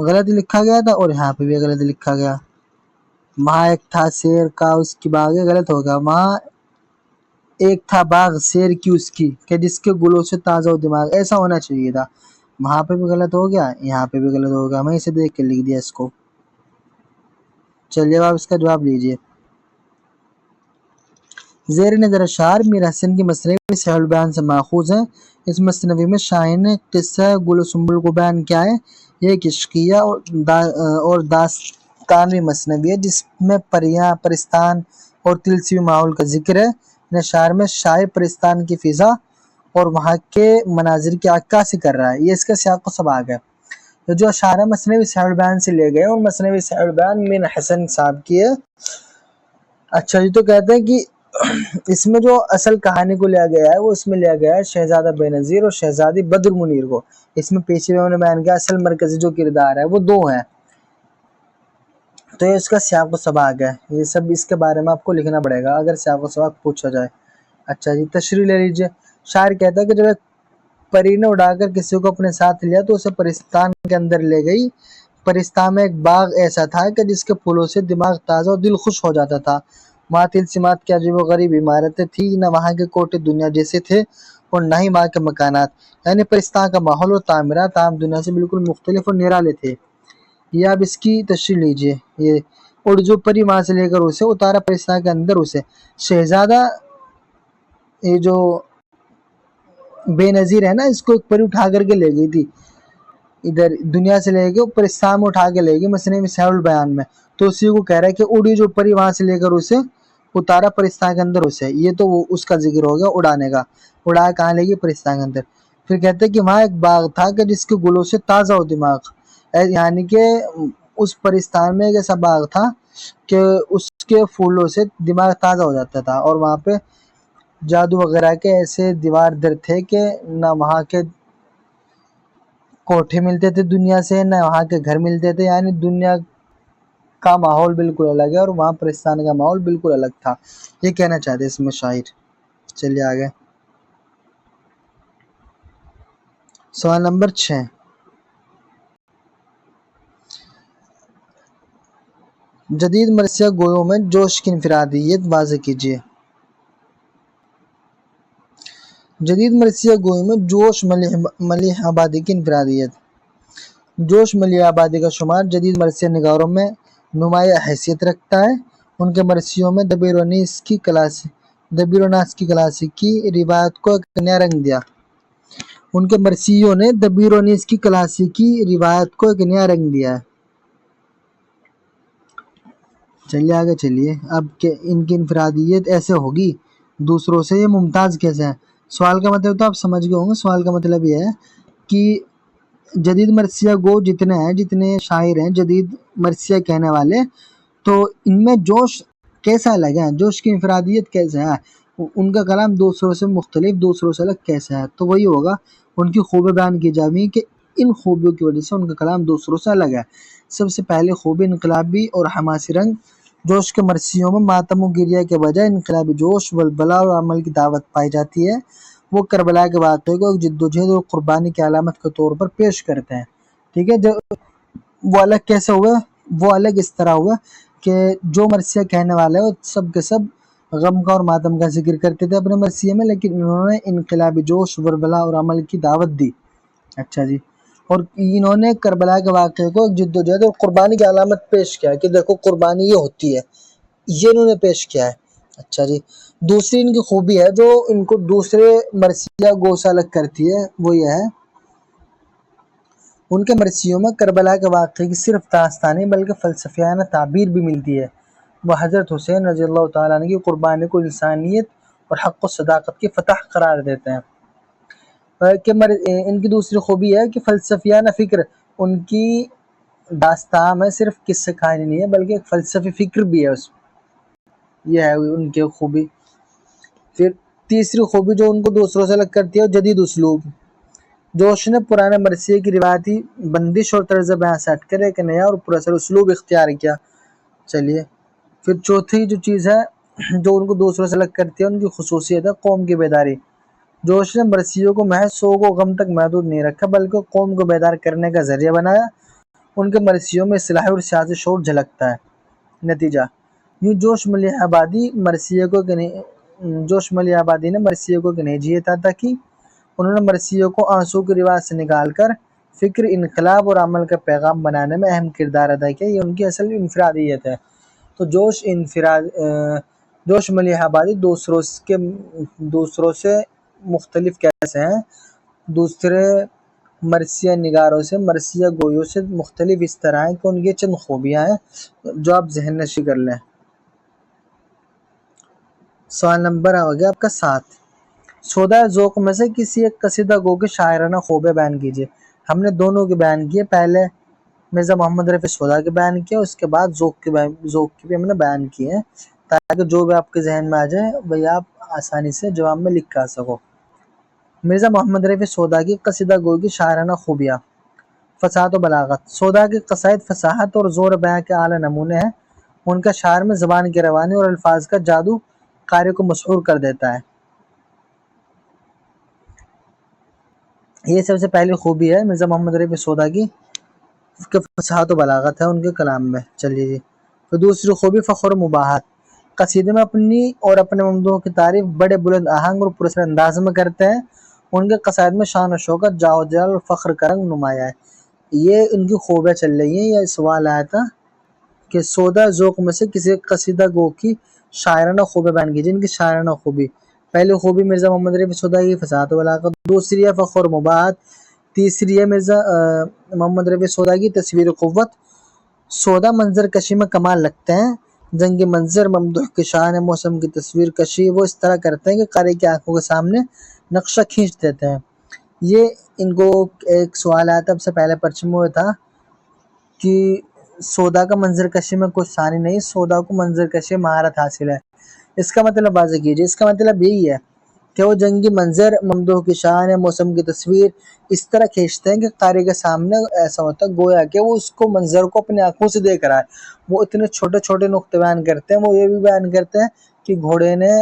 غلط لکھا گیا تھا اور یہاں پہ بھی غلط لکھا گیا. وہاں ایک تھا سیر کا اس کی باغ، غلط ہوگا. وہاں ایک تھا باغ سیر کی اس کی، کہ جس کے گلوں سے تازہ و دماغ، ایسا ہونا چاہیے تھا. وہاں پہ بھی غلط ہو گیا، یہاں پہ بھی غلط ہو گیا. میں اسے دیکھ کے لکھ دیا اس کو. چلیے آپ اس کا جواب لیجیے. زیر نظر اشعار میر حسن کی مثنوی سیل البیان سے ماخوذ ہیں. اس مثنوی میں شاعر نے قصہ گل و سنبل کو بیان کیا ہے. یہ ایک عشقیہ اور داستانوی مثنوی ہے جس میں پریاں، پرستان اور تلسمی ماحول کا ذکر ہے. شاعر میں شاعر پرستان کی فضا اور وہاں کے مناظر کی عکاسی کر رہا ہے. یہ اس کا سیاق و سباق ہے. جو اشعار مثنوی سیل البیان سے لے گئے اور مثنوی سیل البیان میر حسن صاحب کی ہے. اچھا جی، تو کہتے ہیں کہ اس میں جو اصل کہانی کو لیا گیا ہے وہ اس میں لیا گیا ہے شہزادہ بے نظیر اور شہزادی بدر منیر کو. اس میں پیچھے میں نے بیان کیا اصل مرکزی جو کردار ہے وہ دو ہیں. تو یہ اس کا سیاق و سباق ہے. یہ سب اس کے بارے میں آپ کو لکھنا پڑے گا اگر سیاق و سباق پوچھا جائے. اچھا جی، تشریح لے لیجیے. شاعر کہتا ہے کہ جب ایک پری نے اڑا کر کسی کو اپنے ساتھ لیا تو اسے پرستان کے اندر لے گئی. پرستان میں ایک باغ ایسا تھا کہ جس کے پھولوں سے دماغ تازہ اور دل خوش ہو جاتا تھا. وہاں تلسمات کی عجیب و غریب عمارتیں تھی، نہ وہاں کے کوٹے دنیا جیسے تھے اور نہ ہی وہاں کے مکانات. یعنی پرستان کا ماحول اور تعمیرات عام دنیا سے بالکل مختلف اور نرالے تھے. یہ آپ اس کی تشریح لیجیے. یہ اور جو پری وہاں سے لے کر اسے، اتارا پرستان کے اندر اسے. شہزادہ یہ جو بے نظیر ہے نا، اس کو ایک پری اٹھا کر کے لے گئی تھی، ادھر دنیا سے لے کے پرستان میں اٹھا کے لے گئی مثنوی سیل البیان میں. تو اسی کو کہہ رہا ہے کہ اڑی جو پری وہاں سے لے کر اسے، اتارا پرستان کے اندر اسے. یہ تو اس کا ذکر ہو گیا اڑانے کا. اڑا کہاں لے گی؟ پرستان کے اندر. پھر کہتے ہیں کہ وہاں ایک باغ تھا کہ جس کے گلوں سے تازہ و دماغ، یعنی کہ اس پرستان میں ایک ایسا باغ تھا کہ اس کے پھولوں سے دماغ تازہ ہو جاتا تھا، اور وہاں پہ جادو وغیرہ کے ایسے دیوار در تھے کہ نہ وہاں کے کوٹھے ملتے تھے دنیا سے، نہ وہاں کے گھر ملتے تھے، یعنی دنیا کا ماحول بالکل الگ ہے اور وہاں پرستان کا ماحول بالکل الگ تھا، یہ کہنا چاہتے اس میں شاعر۔ چلیے آگے، سوال نمبر 6، جدید مرثیہ گویوں میں جوش کی انفرادیت واضح کیجیے۔ جدید مرثیہ گویوں میں جوش ملیح آبادی کی انفرادیت۔ جوش ملیح آبادی کا شمار جدید مرثیہ نگاروں میں نمایاں حیثیت رکھتا ہے۔ ان کے مرثیوں میں دبیر و ناس کی کلاسیکی روایت کو ایک نیا رنگ دیا۔ ان کے مرثیوں نے دبیر و ناس کی کلاسیکی روایت کو ایک نیا رنگ دیا ہے۔ چلیے آگے چلیے، اب کہ ان کی انفرادیت ایسے ہوگی دوسروں سے، یہ ممتاز کیسے ہیں؟ سوال کا مطلب تو آپ سمجھ گئے ہوں گے۔ سوال کا مطلب یہ ہے کہ جدید مرثیہ گو جتنے ہیں، جتنے شاعر ہیں جدید مرثیہ کہنے والے، تو ان میں جوش کیسا الگ ہے، جوش کی انفرادیت کیسے ہے، ان کا کلام دوسروں سے مختلف، دوسروں سے الگ کیسے ہے؟ تو وہی ہوگا، ان کی خوبیاں بیان کی جائیں کہ ان خوبیوں کی وجہ سے ان کا کلام دوسروں سے الگ ہے۔ سب سے پہلے خوبی انقلابی اور حماسی رنگ۔ جوش کے مرثیوں میں ماتم و گریہ کے بجائے انقلابی جوش، ولولہ اور عمل کی دعوت پائی جاتی ہے۔ وہ کربلا کے واقعے کو ایک جد و جہد اور قربانی کی علامت کے طور پر پیش کرتے ہیں۔ ٹھیک ہے، وہ الگ کیسے ہوئے؟ وہ الگ اس طرح ہوئے کہ جو مرثیہ کہنے والے وہ سب کے سب غم کا اور ماتم کا ذکر کرتے تھے اپنے مرثیے میں، لیکن انہوں نے انقلابی جوش، ولولہ اور عمل کی دعوت دی۔ اچھا جی، اور انہوں نے کربلا کے واقعے کو ایک جد و جہد اور قربانی کی علامت پیش کیا کہ دیکھو قربانی یہ ہوتی ہے، یہ انہوں نے پیش کیا ہے۔ اچھا جی، دوسری ان کی خوبی ہے جو ان کو دوسرے مرثیہ گو سے الگ کرتی ہے، وہ یہ ہے ان کے مرثیوں میں کربلا کے واقعے کی صرف داستان نہیں بلکہ فلسفیانہ تعبیر بھی ملتی ہے۔ وہ حضرت حسین رضی اللہ تعالیٰ عنہ کی قربانی کو انسانیت اور حق و صداقت کی فتح قرار دیتے ہیں۔ کہ ان کی دوسری خوبی ہے کہ فلسفیانہ فکر، ان کی داستان میں صرف قصہ کہانی نہیں ہے بلکہ ایک فلسفی فکر بھی ہے اس میں، یہ ہے ان کی خوبی۔ پھر تیسری خوبی جو ان کو دوسروں سے الگ کرتی ہے وہ جدید اسلوب۔ جوش نے پرانے مرثیے کی روایتی بندش اور طرز بیان سے ہٹ کر ایک نیا اور پراثر اسلوب اختیار کیا۔ چلیے، پھر چوتھی جو چیز ہے جو ان کو دوسروں سے الگ کرتی ہے، ان کی خصوصیت ہے قوم کی بیداری۔ جوش نے مرثیوں کو محض سوگ و غم تک محدود نہیں رکھا بلکہ قوم کو بیدار کرنے کا ذریعہ بنایا۔ ان کے مرثیوں میں اصلاحی اور سیاسی شعور جھلکتا ہے۔ نتیجہ یوں جوش ملیح آبادی نے مرثیے کو ایک نئی جہت عطا کی۔ انہوں نے مرثیوں کو آنسو کے رواج سے نکال کر فکر، انقلاب اور عمل کا پیغام بنانے میں اہم کردار ادا کیا۔ یہ ان کی اصل انفرادیت ہے۔ تو جوش ملیح آبادی دوسروں سے مختلف کیسے ہیں؟ دوسرے مرثیہ نگاروں سے، مرثیہ گویوں سے مختلف اس طرح ہیں کہ ان کی چند خوبیاں ہیں جو آپ ذہن نشی کر لیں۔ سوال نمبر ہو گیا آپ کا 7، سودہ ذوق میں سے کسی ایک قصیدہ گو کے شاعرانہ خوبے بیان کیجیے۔ ہم نے دونوں کے بیان کیے، پہلے مرزا محمد رفیع سودا کے بیان کیا، اس کے بعد ذوق کی بھی ہم نے بیان کیے ہیں تاکہ جو بھی آپ کے ذہن میں آ جائے وہی آپ آسانی سے جواب میں لکھ کر سکو۔ مرزا محمد رفیع سودا کی قصیدہ گو کی شاعرانہ خوبیاں: فصاحت و بلاغت۔ سودا کے قصائد فصاحت اور زور بیاں کے اعلیٰ نمونے ہیں۔ ان کا شاعر میں زبان کی روانی اور الفاظ کا جادو قاری کو مسحور کر دیتا ہے۔ یہ سب سے پہلی خوبی ہے مرزا محمد رفیع سودا کی کہ فصاحت و بلاغت ہے ان کے کلام میں۔ چلیے جی، تو دوسری خوبی فخر و مباحت۔ قصیدے میں اپنی اور اپنے ممدوح کی تعریف بڑے بلند آہنگ اور پرسر انداز میں کرتے ہیں۔ ان کے قصائد میں شان و شوکت، جاہ و جلال اور فخر کا رنگ نمایاں ہے۔ یہ ان کی خوبیاں چل رہی ہیں۔ یہ سوال آیا تھا کہ سودہ ذوق میں سے کسی قصیدہ گو کی شاعرانہ خوبی بیان کیجیے۔ ان کی شاعرانہ خوبی: پہلی خوبی مرزا محمد رفیع سودا کی فصاحت و بلاغت، دوسری ہے فخر و مباحت، تیسری ہے مرزا محمد رفیع سودا کی تصویر قوت۔ سودا منظر کشی میں کمال رکھتے ہیں، جنگی منظر، ممدوح کی شان، موسم کی تصویر کشی وہ اس طرح کرتے ہیں کہ قاری کی آنکھوں کے سامنے نقشہ کھینچ دیتے ہیں۔ یہ ان کو ایک سوال آیا تھا اب سے پہلے پرچم میں تھا کہ سودا کا منظر کشی میں کچھ ثانی نہیں، سودا کو منظر کشی مہارت حاصل ہے۔ اس کا مطلب واضح کیجیے۔ اس کا مطلب یہی ہے کہ وہ جنگی منظر، ممدوح کی شان ہے، موسم کی تصویر اس طرح کھینچتے ہیں کہ قاری کے سامنے ایسا ہوتا ہے گویا کہ وہ اس کو منظر کو اپنی آنکھوں سے دیکھ رہا ہے۔ وہ اتنے چھوٹے چھوٹے نقطے بیان کرتے ہیں، وہ یہ بھی بیان کرتے ہیں کہ گھوڑے نے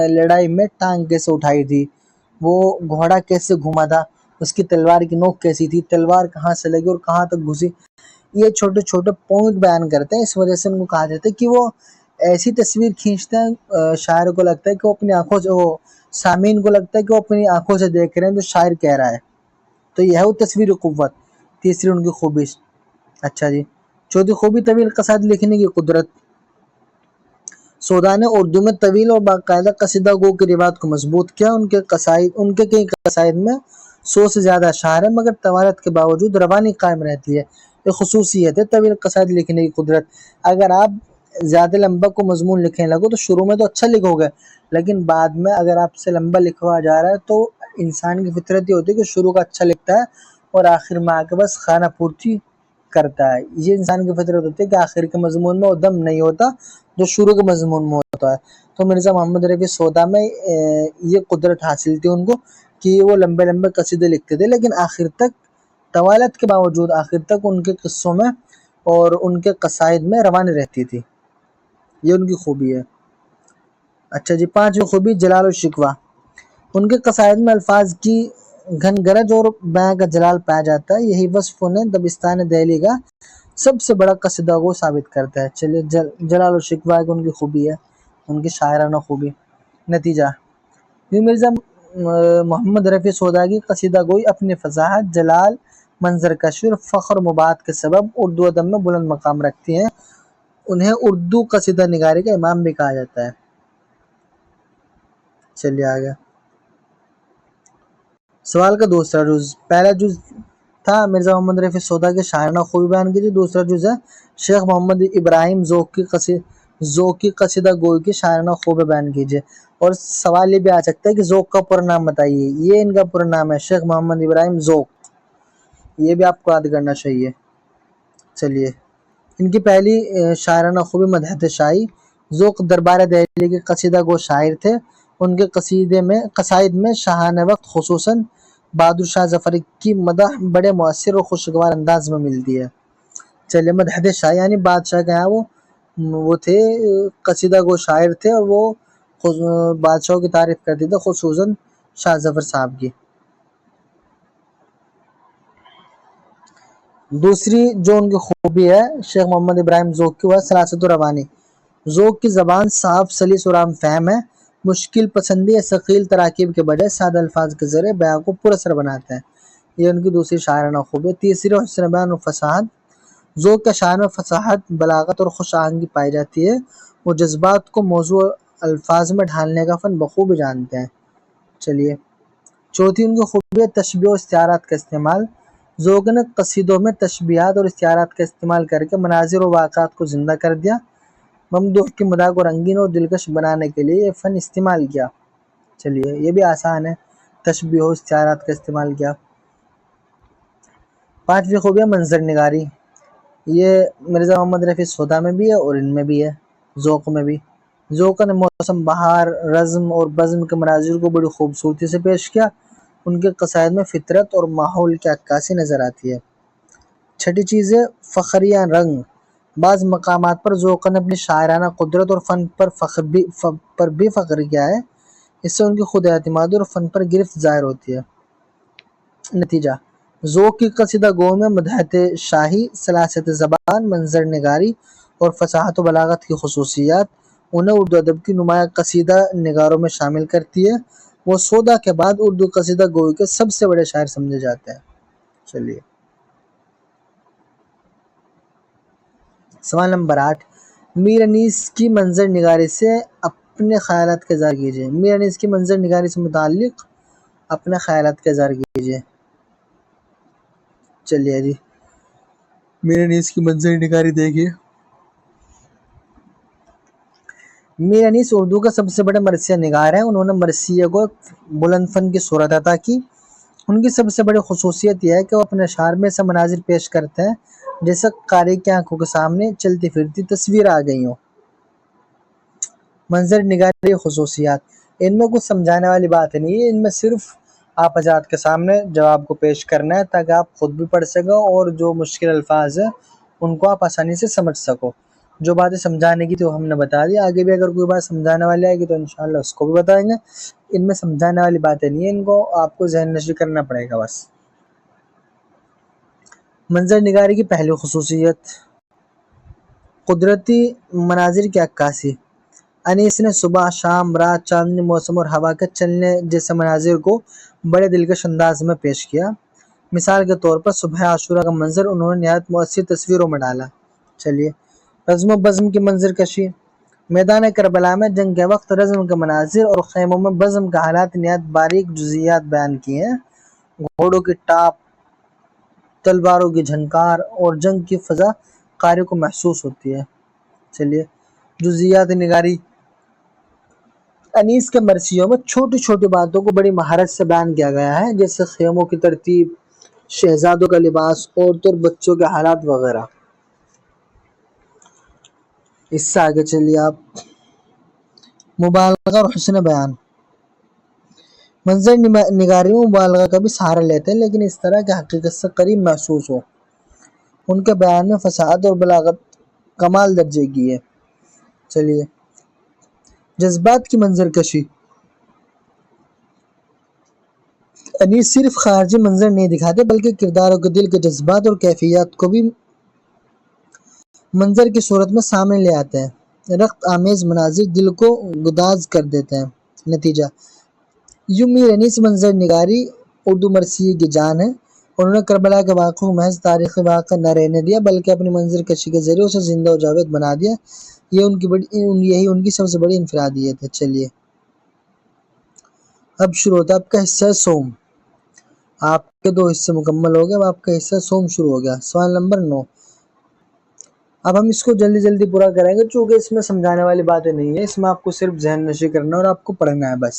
لڑائی میں ٹانگ کیسے اٹھائی تھی، وہ گھوڑا کیسے گھوما تھا، اس کی تلوار کی نوک کیسی تھی، تلوار کہاں سے لگی اور کہاں تک گھسی۔ یہ چھوٹے چھوٹے پوائنٹ بیان کرتے ہیں، اس وجہ سے ان کو کہا جاتا ہے کہ وہ ایسی تصویر کھینچتے ہیں شاعر کو لگتا ہے کہ وہ اپنی آنکھوں سے، وہ سامعین کو لگتا ہے کہ وہ اپنی آنکھوں سے دیکھ رہے ہیں جو شاعر کہہ رہا ہے۔ تو یہ ہے وہ تصویر قوت، تیسری ان کی خوبی۔ اچھا جی، چوتھی خوبی طویل قصائد لکھنے کی قدرت۔ سودا نے اردو میں طویل اور باقاعدہ قصیدہ گو کی روایت کو مضبوط کیا۔ ان کے کئی قصائد میں 100 سے زیادہ اشعار ہیں، مگر طوالت کے باوجود روانی قائم رہتی ہے۔ یہ خصوصیت ہے طویل قصائد لکھنے کی قدرت۔ اگر آپ زیادہ لمبا کو مضمون لکھنے لگو تو شروع میں تو اچھا لکھو گے، لیکن بعد میں اگر آپ سے لمبا لکھوا جا رہا ہے تو انسان کی فطرت یہ ہوتی ہے کہ شروع کا اچھا لکھتا ہے اور آخر میں آ کے بس خانہ پورتی کرتا ہے۔ یہ انسان کی فطرت ہوتی ہے کہ آخر کے مضمون میں وہ دم نہیں ہوتا جو شروع کے مضمون میں ہوتا ہے۔ تو مرزا محمد رفیع سودا میں یہ قدرت حاصل تھی ان کو کہ وہ لمبے لمبے قصیدے لکھتے تھے، لیکن آخر تک طوالت کے باوجود آخر تک ان کے قصوں میں اور ان کے قصائد میں روانی رہتی تھی۔ یہ ان کی خوبی ہے۔ اچھا جی، پانچویں خوبی جلال و شکوہ۔ ان کے قصائد میں الفاظ کی گھن گرج اور بیاں کا جلال پایا جاتا ہے۔ یہی وصف انہیں دبستان دہلی کا سب سے بڑا قصیدہ گو ثابت کرتا ہے۔ چلیے، جلال و شکوہ ایک ان کی خوبی ہے، ان کی شاعرانہ خوبی۔ نتیجہ، یہ مرزا محمد رفیع سودا کی قصیدہ گوئی اپنی فصاحت، جلال، منظر کشی اور فخر و مباحث کے سبب اردو ادب میں بلند مقام رکھتی ہیں۔ انہیں اردو قصیدہ نگاری کا امام بھی کہا جاتا ہے۔ چلیے آگے، سوال کا دوسرا جز۔ پہلا جز تھا مرزا محمد رفیع سودا کے شاعرانہ خوبی بیان کیجیے۔ دوسرا جز ہے شیخ محمد ابراہیم ذوق کی قصیدہ گوئی کی شاعرانہ خوبی بیان کیجیے۔ اور سوال یہ بھی آ سکتا ہے کہ ذوق کا پورا نام بتائیے۔ یہ ان کا پورا نام ہے شیخ محمد ابراہیم ذوق، یہ بھی آپ کو یاد کرنا چاہیے۔ چلیے، ان کی پہلی شاعرانہ خوبی مدحت شاہی۔ ذوق دربار دہلی کے قصیدہ گو شاعر تھے۔ ان کے قصائد میں شاہانہ وقت خصوصاً بہادر شاہ ظفر کی مدح بڑے مؤثر اور خوشگوار انداز میں ملتی ہے۔ چلیے، مدحت شاہ یعنی بادشاہ کے یہاں وہ تھے، قصیدہ گو شاعر تھے اور وہ بادشاہوں کی تعریف کرتے تھے، خصوصاً شاہ ظفر صاحب کی۔ دوسری جو ان کی خوبی ہے شیخ محمد ابراہیم ذوق کی، وہ ہے سلاست و روانی۔ ذوق کی زبان صاف، سلیس اور عام فہم ہے۔ مشکل پسندی یا ثقیل تراکیب کے بجائے سادہ الفاظ کے ذریعے بیان کو پراثر بناتے ہیں۔ یہ ان کی دوسری شاعرانہ خوبی ہے۔ تیسری، حسن بیان و فصاحت۔ ذوق کے شاعر میں فصاحت، بلاغت اور خوش آہنگی پائی جاتی ہے۔ وہ جذبات کو موضوع الفاظ میں ڈھالنے کا فن بخوبی جانتے ہیں۔ چلیے، چوتھی ان کی خوبی ہے تشبیہ و استعارات کا استعمال۔ ذوق نے قصیدوں میں تشبیہات اور استعارات کا استعمال کر کے مناظر و واقعات کو زندہ کر دیا۔ ممدوح کی مداح کو رنگین اور دلکش بنانے کے لیے یہ فن استعمال کیا۔ چلیے، یہ بھی آسان ہے، تشبیہ و استعارات کا استعمال کیا۔ پانچویں خوبی ہے منظر نگاری۔ یہ مرزا محمد رفیع سودا میں بھی ہے اور ان میں بھی ہے، ذوق میں بھی۔ ذوق نے موسم بہار، رزم اور بزم کے مناظر کو بڑی خوبصورتی سے پیش کیا۔ ان کے قصائد میں فطرت اور ماحول کی عکاسی نظر آتی ہے۔ چھٹی چیز ہے فخریہ رنگ۔ بعض مقامات پر ذوق نے اپنی شاعرانہ قدرت اور فن پر بھی فخر کیا ہے۔ اس سے ان کی خود اعتمادی اور فن پر گرفت ظاہر ہوتی ہے۔ نتیجہ، ذوق کی قصیدہ گو میں مدحت شاہی، سلاست زبان، منظر نگاری اور فصاحت و بلاغت کی خصوصیات انہیں اردو ادب کی نمایاں قصیدہ نگاروں میں شامل کرتی ہے۔ وہ سودا کے بعد اردو قصیدہ گوئی کے سب سے بڑے شاعر سمجھے جاتے ہیں۔ چلیے، سوال نمبر 8، میر انیس کی منظر نگاری سے اپنے خیالات کا اظہار کیجیے۔ میر انیس کی منظر نگاری سے متعلق اپنے خیالات کا اظہار کیجیے۔ چلیے جی، میر انیس کی منظر نگاری دیکھیے۔ میر انیس اردو کا سب سے بڑے مرثیہ نگار ہیں۔ انہوں نے مرثیے کو بلند فن کی صورت عطا کی ان کی سب سے بڑی خصوصیت یہ ہے کہ وہ اپنے اشعار میں ایسے مناظر پیش کرتے ہیں جیسے قاری کی آنکھوں کے سامنے چلتی پھرتی تصویر آ گئی ہوں۔ منظر نگاری خصوصیات، ان میں کچھ سمجھانے والی بات نہیں ہے، ان میں صرف آپ حضرات کے سامنے جواب کو پیش کرنا ہے تاکہ آپ خود بھی پڑھ سکو اور جو مشکل الفاظ ہیں ان کو آپ آسانی سے سمجھ سکو۔ جو باتیں سمجھانے کی تو ہم نے بتا دی، آگے بھی اگر کوئی بات سمجھانے والی آئے گی تو انشاءاللہ اس کو بھی بتائیں گے۔ ان میں سمجھانے والی باتیں نہیں ہیں، ان کو آپ کو ذہن نشی کرنا پڑے گا بس۔ منظر نگاری کی پہلی خصوصیت، قدرتی مناظر کی عکاسی، یعنی اس نے صبح، شام، رات، چاندنی، موسم اور ہوا کے چلنے جیسے مناظر کو بڑے دلکش انداز میں پیش کیا۔ مثال کے طور پر صبح عاشورہ کا منظر انہوں نے نہایت مؤثر تصویروں میں ڈالا۔ چلیے، رزم و بزم کی منظر کشی، میدان کربلا میں جنگ کے وقت رزم کے مناظر اور خیموں میں بزم کے حالات نہایت باریک جزئیات بیان کیے ہیں۔ گھوڑوں کی ٹاپ، تلواروں کی جھنکار اور جنگ کی فضا قاری کو محسوس ہوتی ہے۔ چلیے، جزئیات نگاری، انیس کے مرثیوں میں چھوٹی چھوٹی باتوں کو بڑی مہارت سے بیان کیا گیا ہے، جیسے خیموں کی ترتیب، شہزادوں کا لباس، عورتوں اور بچوں کے حالات وغیرہ۔ اس سے آگے چلیے آپ، مبالغہ اور حسن بیان، منظر نگاری میں مبالغہ کا بھی سہارا لیتے ہیں لیکن اس طرح کہ حقیقت سے قریب محسوس ہو۔ ان کے بیان میں فصاحت اور بلاغت کمال درجے کی ہے۔ چلیے، جذبات کی منظر کشی، یعنی صرف خارجی منظر نہیں دکھاتے بلکہ کرداروں کے دل کے جذبات اور کیفیات کو بھی منظر کی صورت میں سامنے لے آتے ہیں۔ رخت آمیز مناظر دل کو گداز کر دیتے ہیں۔ نتیجہ، یوں میر انیس منظر نگاری اردو مرثیے کی جان ہے۔ انہوں نے کربلا کے واقعوں کو محض تاریخی واقعہ نہ رہنے دیا بلکہ اپنی منظر کشی کے ذریعے اسے زندہ و جاوید بنا دیا۔ یہی ان کی سب سے بڑی انفرادیت ہے۔ چلیے، اب شروع ہوتا ہے آپ کا حصہ سوم۔ آپ کے 2 حصے مکمل ہو گئے، اب آپ کا حصہ سوم شروع ہو گیا۔ سوال نمبر 9، اب ہم اس کو جلدی جلدی پورا کریں گے چونکہ اس میں سمجھانے والی باتیں نہیں ہیں، اس میں آپ کو صرف ذہن نشی کرنا اور آپ کو پڑھنا ہے بس۔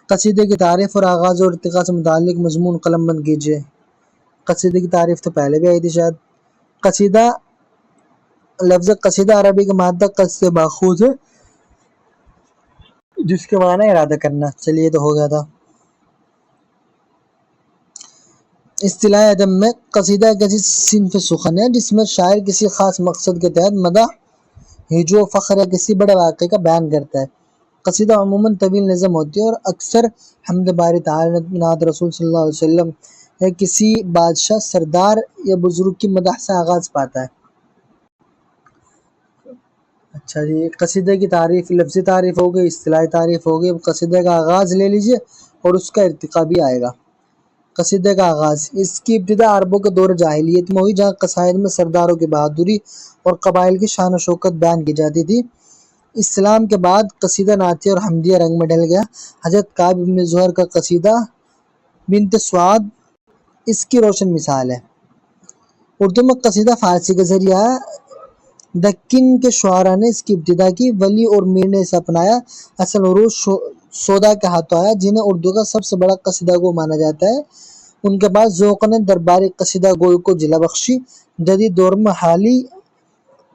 قصیدے کی تعریف اور آغاز اور ارتقاء سے متعلق مضمون قلم بند کیجیے۔ قصیدے کی تعریف تو پہلے بھی آئی تھی شاید۔ قصیدہ، لفظ قصیدہ عربی کا مادہ قصد سے ماخوذ ہے جس کے معنی ارادہ کرنا۔ چلیے، تو ہو گیا تھا۔ اصطلاح ادب میں قصیدہ ایک ایسی صنف سخن ہے جس میں شاعر کسی خاص مقصد کے تحت مدح، ہجو و فخر یا کسی بڑے واقعے کا بیان کرتا ہے۔ قصیدہ عموماً طویل نظم ہوتی ہے اور اکثر حمد باری تعالی، نعت رسول صلی اللہ علیہ وسلم یا کسی بادشاہ، سردار یا بزرگ کی مدح سے آغاز پاتا ہے۔ اچھا جی، قصیدے کی تعریف، لفظی تعریف ہو گئی، اصطلاحی تعریف ہو گئی۔ اب قصیدے کا آغاز لے لیجئے اور اس کا ارتقاء بھی آئے گا۔ قصیدے کا آغاز، اس کی ابتدا عربوں کے دور جاہلیت میں ہوئی جہاں قصائد میں سرداروں کی بہادری اور قبائل کی شان و شوکت بیان کی جاتی تھی۔ اسلام کے بعد قصیدہ نعتیہ اور حمدیہ رنگ میں ڈھل گیا۔ حضرت کعب بن زہر کا قصیدہ بنت سعاد اس کی روشن مثال ہے۔ اردو میں قصیدہ فارسی کے ذریعہ دکن کے شعراء نے اس کی ابتدا کی۔ ولی اور میر نے اسے اپنایا۔ اصل عروج سودا کے ہاتھوں آیا جنہیں اردو کا سب سے بڑا قصیدہ گو مانا جاتا ہے۔ ان کے بعد ذوق نے درباری قصیدہ گوئی کو جلا بخشی۔ جدید دور میں حالی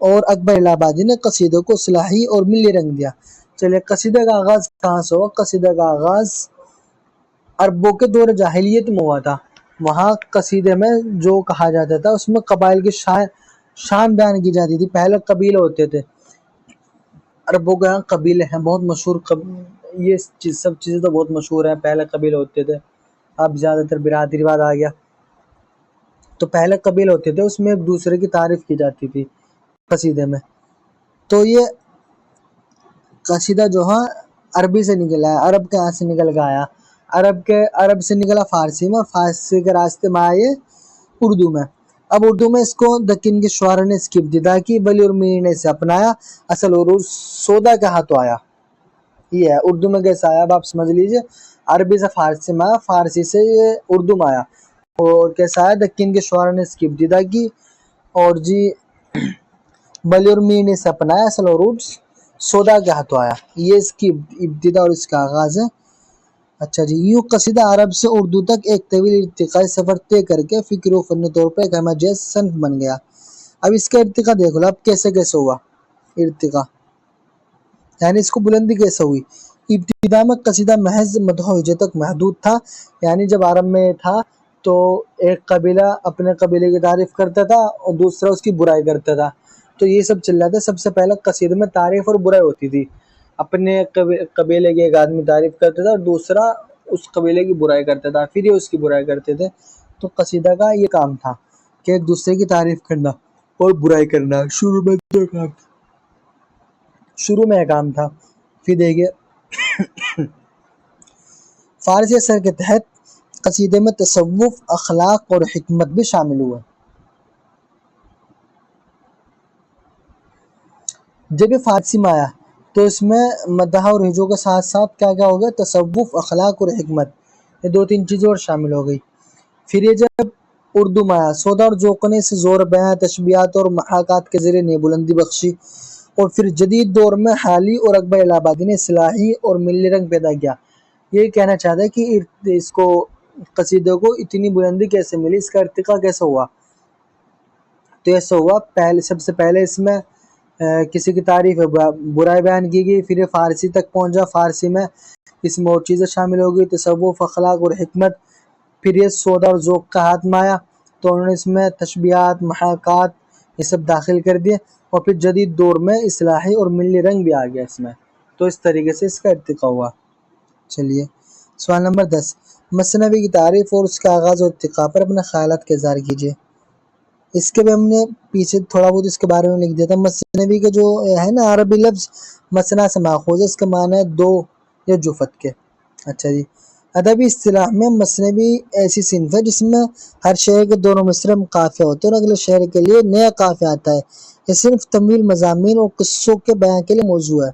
اور اکبر الہ آبادی نے قصیدے کو اصطلاحی اور ملی رنگ دیا۔ چلے، قصیدے کا آغاز کہاں سے ہوا؟ قصیدے کا آغاز عربوں کے دور جاہلیت میں ہوا تھا۔ وہاں قصیدے میں جو کہا جاتا تھا اس میں قبائل کی شان بیان کی جاتی تھی۔ پہلے قبیلے ہوتے تھے، عربوں کے یہاں قبیلے ہیں بہت مشہور، یہ سب چیزیں تو بہت مشہور ہیں۔ پہلے قبیلے ہوتے تھے، اب زیادہ تر برادری واد آ گیا، تو پہلے قبیلے ہوتے تھے، اس میں ایک دوسرے کی تعریف کی جاتی تھی قصیدے میں۔ تو یہ قصیدہ جو ہے عربی سے نکلا ہے، عرب کے یہاں سے نکل کے آیا، عرب سے نکلا فارسی میں، فارسی کے راستے میں آئے اردو میں۔ اب اردو میں اس کو دکن کے شعراء نے اس کی ابتدا کی، ولی اور میر نے اسے اپنایا۔ اصل عروج سودا کے ہاتھوں آیا، یہ ہے۔ اردو میں کیسا آیا اب آپ سمجھ لیجئے، عربی سے فارسی میں آیا، فارسی سے یہ اردو میں آیا، اور کیسا آیا؟ دکن کے شعراء نے اس کی ابتدا کی اور جی ولی اور میر نے اسے اپنایا۔ اصل عروج سودا کے ہاتھوں آیا، یہ اس کی ابتدا اور اس کا آغاز ہے۔ اچھا جی، یوں قصیدہ عرب سے اردو تک ایک طویل ارتقائی سفر طے کر کے فکری و فنی طور پر ایک ہمہ صنف بن گیا۔ اب اس کا ارتقا دیکھ لو، اب کیسے کیسے ہوا ارتقا، یعنی اس کو بلندی کیسے ہوئی۔ ابتدا میں قصیدہ محض مدح و ہجے تک محدود تھا، یعنی جب عرب میں تھا تو ایک قبیلہ اپنے قبیلے کی تعریف کرتا تھا اور دوسرا اس کی برائی کرتا تھا، تو یہ سب چل رہا تھا۔ سب سے پہلے قصیدے میں تعریف اور برائی ہوتی تھی، اپنے قبیلے کے ایک آدمی تعریف کرتا تھا اور دوسرا اس قبیلے کی برائی کرتا تھا، پھر یہ اس کی برائی کرتے تھے۔ تو قصیدہ کا یہ کام تھا کہ ایک دوسرے کی تعریف کرنا اور برائی کرنا، شروع میں یہ کام تھا۔ پھر دیکھیے فارسی اثر کے تحت قصیدے میں تصوف، اخلاق اور حکمت بھی شامل ہوئے۔ جب یہ فارسی میں آیا تو اس میں مدح اور ہجوں کے ساتھ ساتھ کیا کیا ہو گیا، تصوف، اخلاق اور حکمت، یہ دو تین چیزیں اور شامل ہو گئی۔ پھر یہ جب اردو میں آیا، سودا اور ذوقنے سے زور بیاں، تشبیہات اور محاکات کے ذریعے نئی بلندی بخشی، اور پھر جدید دور میں حالی اور اکبر الہ آبادی نے اصلاحی اور ملی رنگ پیدا کیا۔ یہ کہنا چاہتا ہے کہ اس کو قصیدے کو اتنی بلندی کیسے ملی، اس کا ارتقا کیسے ہوا۔ تو ایسا ہوا، پہلے سب سے پہلے اس میں کسی کی تعریف برائی بیان کی گئی، پھر یہ فارسی تک پہنچا، فارسی میں اس میں اور چیزیں شامل ہو گئی، تصوف، اخلاق اور حکمت۔ پھر یہ سودا اور ذوق کا ہاتھ میں آیا تو انہوں نے اس میں تشبیہات، محاکات یہ سب داخل کر دیے، اور پھر جدید دور میں اصلاحی اور ملی رنگ بھی آ گیا اس میں۔ تو اس طریقے سے اس کا ارتقا ہوا۔ چلیے سوال نمبر 10، مثنوی کی تعریف اور اس کے آغاز اور ارتقاء پر اپنے خیالات کا اظہار کیجیے۔ اس کے بھی ہم نے پیچھے تھوڑا بہت اس کے بارے میں لکھ دیا تھا۔ مثنوی کے جو ہے نا عربی لفظ مثنا سے ماخوذ ہے، اس کا معنی ہے دو یا جفت کے۔ اچھا جی، ادبی اصطلاح میں مثنوی ایسی صنف ہے جس میں ہر شعر کے دونوں مصرع میں قافیہ ہوتے ہیں اور اگلے شعر کے لیے نیا قافیہ آتا ہے۔ یہ صرف طویل مضامین اور قصوں کے بیان کے لیے موضوع ہے۔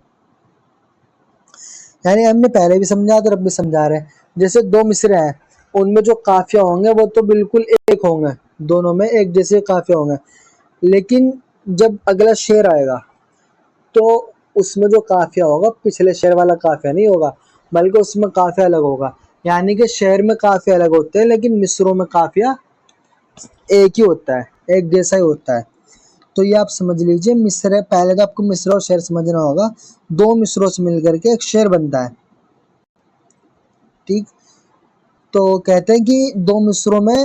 یعنی ہم نے پہلے بھی سمجھا تو اب بھی سمجھا رہے ہیں، جیسے دو مصرع ہیں، ان میں جو قافیہ ہوں گے وہ تو بالکل ایک ہوں گے، دونوں میں ایک جیسے قافیہ ہوں گے، لیکن جب اگلا شعر آئے گا تو اس میں جو قافیہ ہوگا پچھلے شعر والا قافیہ نہیں ہوگا، بلکہ اس میں قافیہ الگ ہوگا۔ یعنی کہ شعر میں قافیہ الگ ہوتے ہیں لیکن مصروں میں قافیہ ایک ہی ہوتا ہے، ایک جیسا ہی ہوتا ہے۔ تو یہ آپ سمجھ لیجئے، مصرع پہلے تو آپ کو مصرع اور شعر سمجھنا ہوگا، دو مصروں سے مل کر کے ایک شعر بنتا ہے، ٹھیک۔ تو کہتے ہیں کہ دو مصروں میں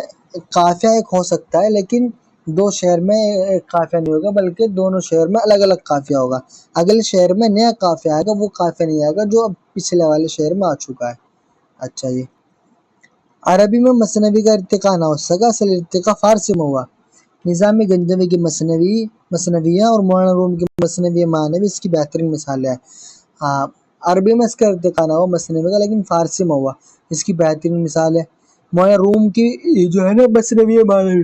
قافیہ ایک ہو سکتا ہے لیکن دو شعر میں ایک قافیہ نہیں ہوگا، بلکہ دونوں شعر میں الگ الگ قافیہ ہوگا۔ اگلے شعر میں نیا قافیہ آئے گا، وہ قافیہ نہیں آئے گا جو اب پچھلے والے شعر میں آ چکا ہے۔ اچھا جی، عربی میں مثنوی کا ارتقاء نہ ہو سکا، اصل ارتقاء فارسی میں ہوا۔ نظام گنجوی کی مثنویہ اور مولانا روم کی مثنوی معنوی اس کی بہترین مثالیں ہیں۔ ہاں، عربی میں اس کا ارتقاء نہ ہوا مثنوی کا، لیکن فارسی میں ہوا، اس کی بہترین مثال ہے۔ مولانا روم کی جو ہے نا مثنوی معنوی،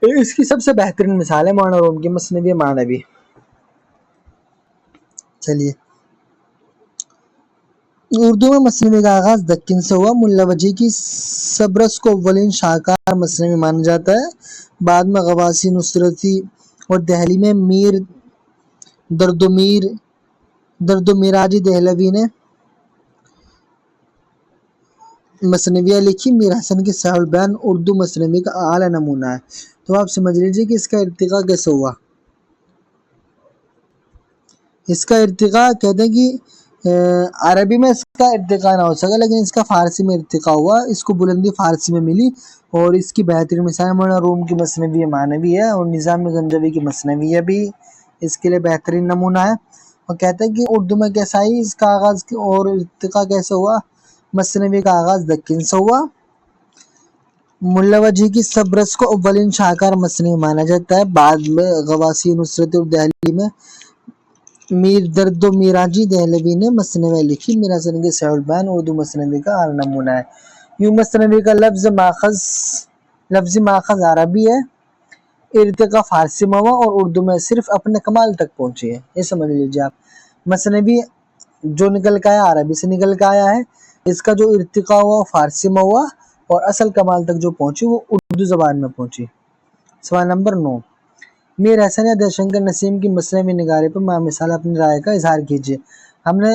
اس کی سب سے بہترین مثال ہے مولانا روم کی مثنوی معنوی۔ چلیے، اردو میں مثنوی کا آغاز دکن سے ہوا۔ ملا وجی کی سبرس کو اولین شاہکار مثنوی مانا جاتا ہے، بعد میں غواصی نصرتی اور دہلی میں میر درد و میراجی دہلوی نے مثنویہ لکھی۔ میر حسن کی صحیح البیان اردو مثنوی کا اعلیٰ نمونہ ہے۔ تو آپ سمجھ لیجئے کہ اس کا ارتقاء کیسے ہوا۔ اس کا ارتقاء کہتے ہیں کہ عربی میں اس کا ارتقاء نہ ہو سکا، لیکن اس کا فارسی میں ارتقاء ہوا، اس کو بلندی فارسی میں ملی، اور اس کی بہترین مثال مولانا روم کی مثنوی معنوی ہے، اور نظام گنجوی کی مثنوی بھی اس کے لیے بہترین نمونہ ہے۔ اور کہتے ہیں کہ اردو میں کیسا ہی اس کا آغاز اور ارتقاء کیسے ہوا۔ مثنوی کا آغاز دکن سے ہوا۔ ملا وجی کی سبرس کو اولین شاہکار مثنوی مانا جاتا ہے، بعد میں غواصی نصرتی اور دہلی میں میر درد و میراجی دہلوی نے مثنوی لکھی۔ میر حسن کی صحیح البیان اردو مثنوی کا اعلیٰ نمونہ ہے۔ یوں مثنوی کا لفظی ماخذ عربی ہے، ارتقاء فارسی میں ہوا، اور اردو میں صرف اپنے کمال تک پہنچی ہے۔ یہ سمجھ لیجیے آپ، مثنوی جو نکل کے آیا عربی سے نکل کے آیا ہے، اس کا جو ارتقاء ہوا فارسی میں ہوا، اور اصل کمال تک جو پہنچی وہ اردو زبان میں پہنچی۔ سوال نمبر 9، میر حسن یا دیا شنکر نسیم کی مثنوی نگاری پر مثال اپنی رائے کا اظہار کیجیے۔ ہم نے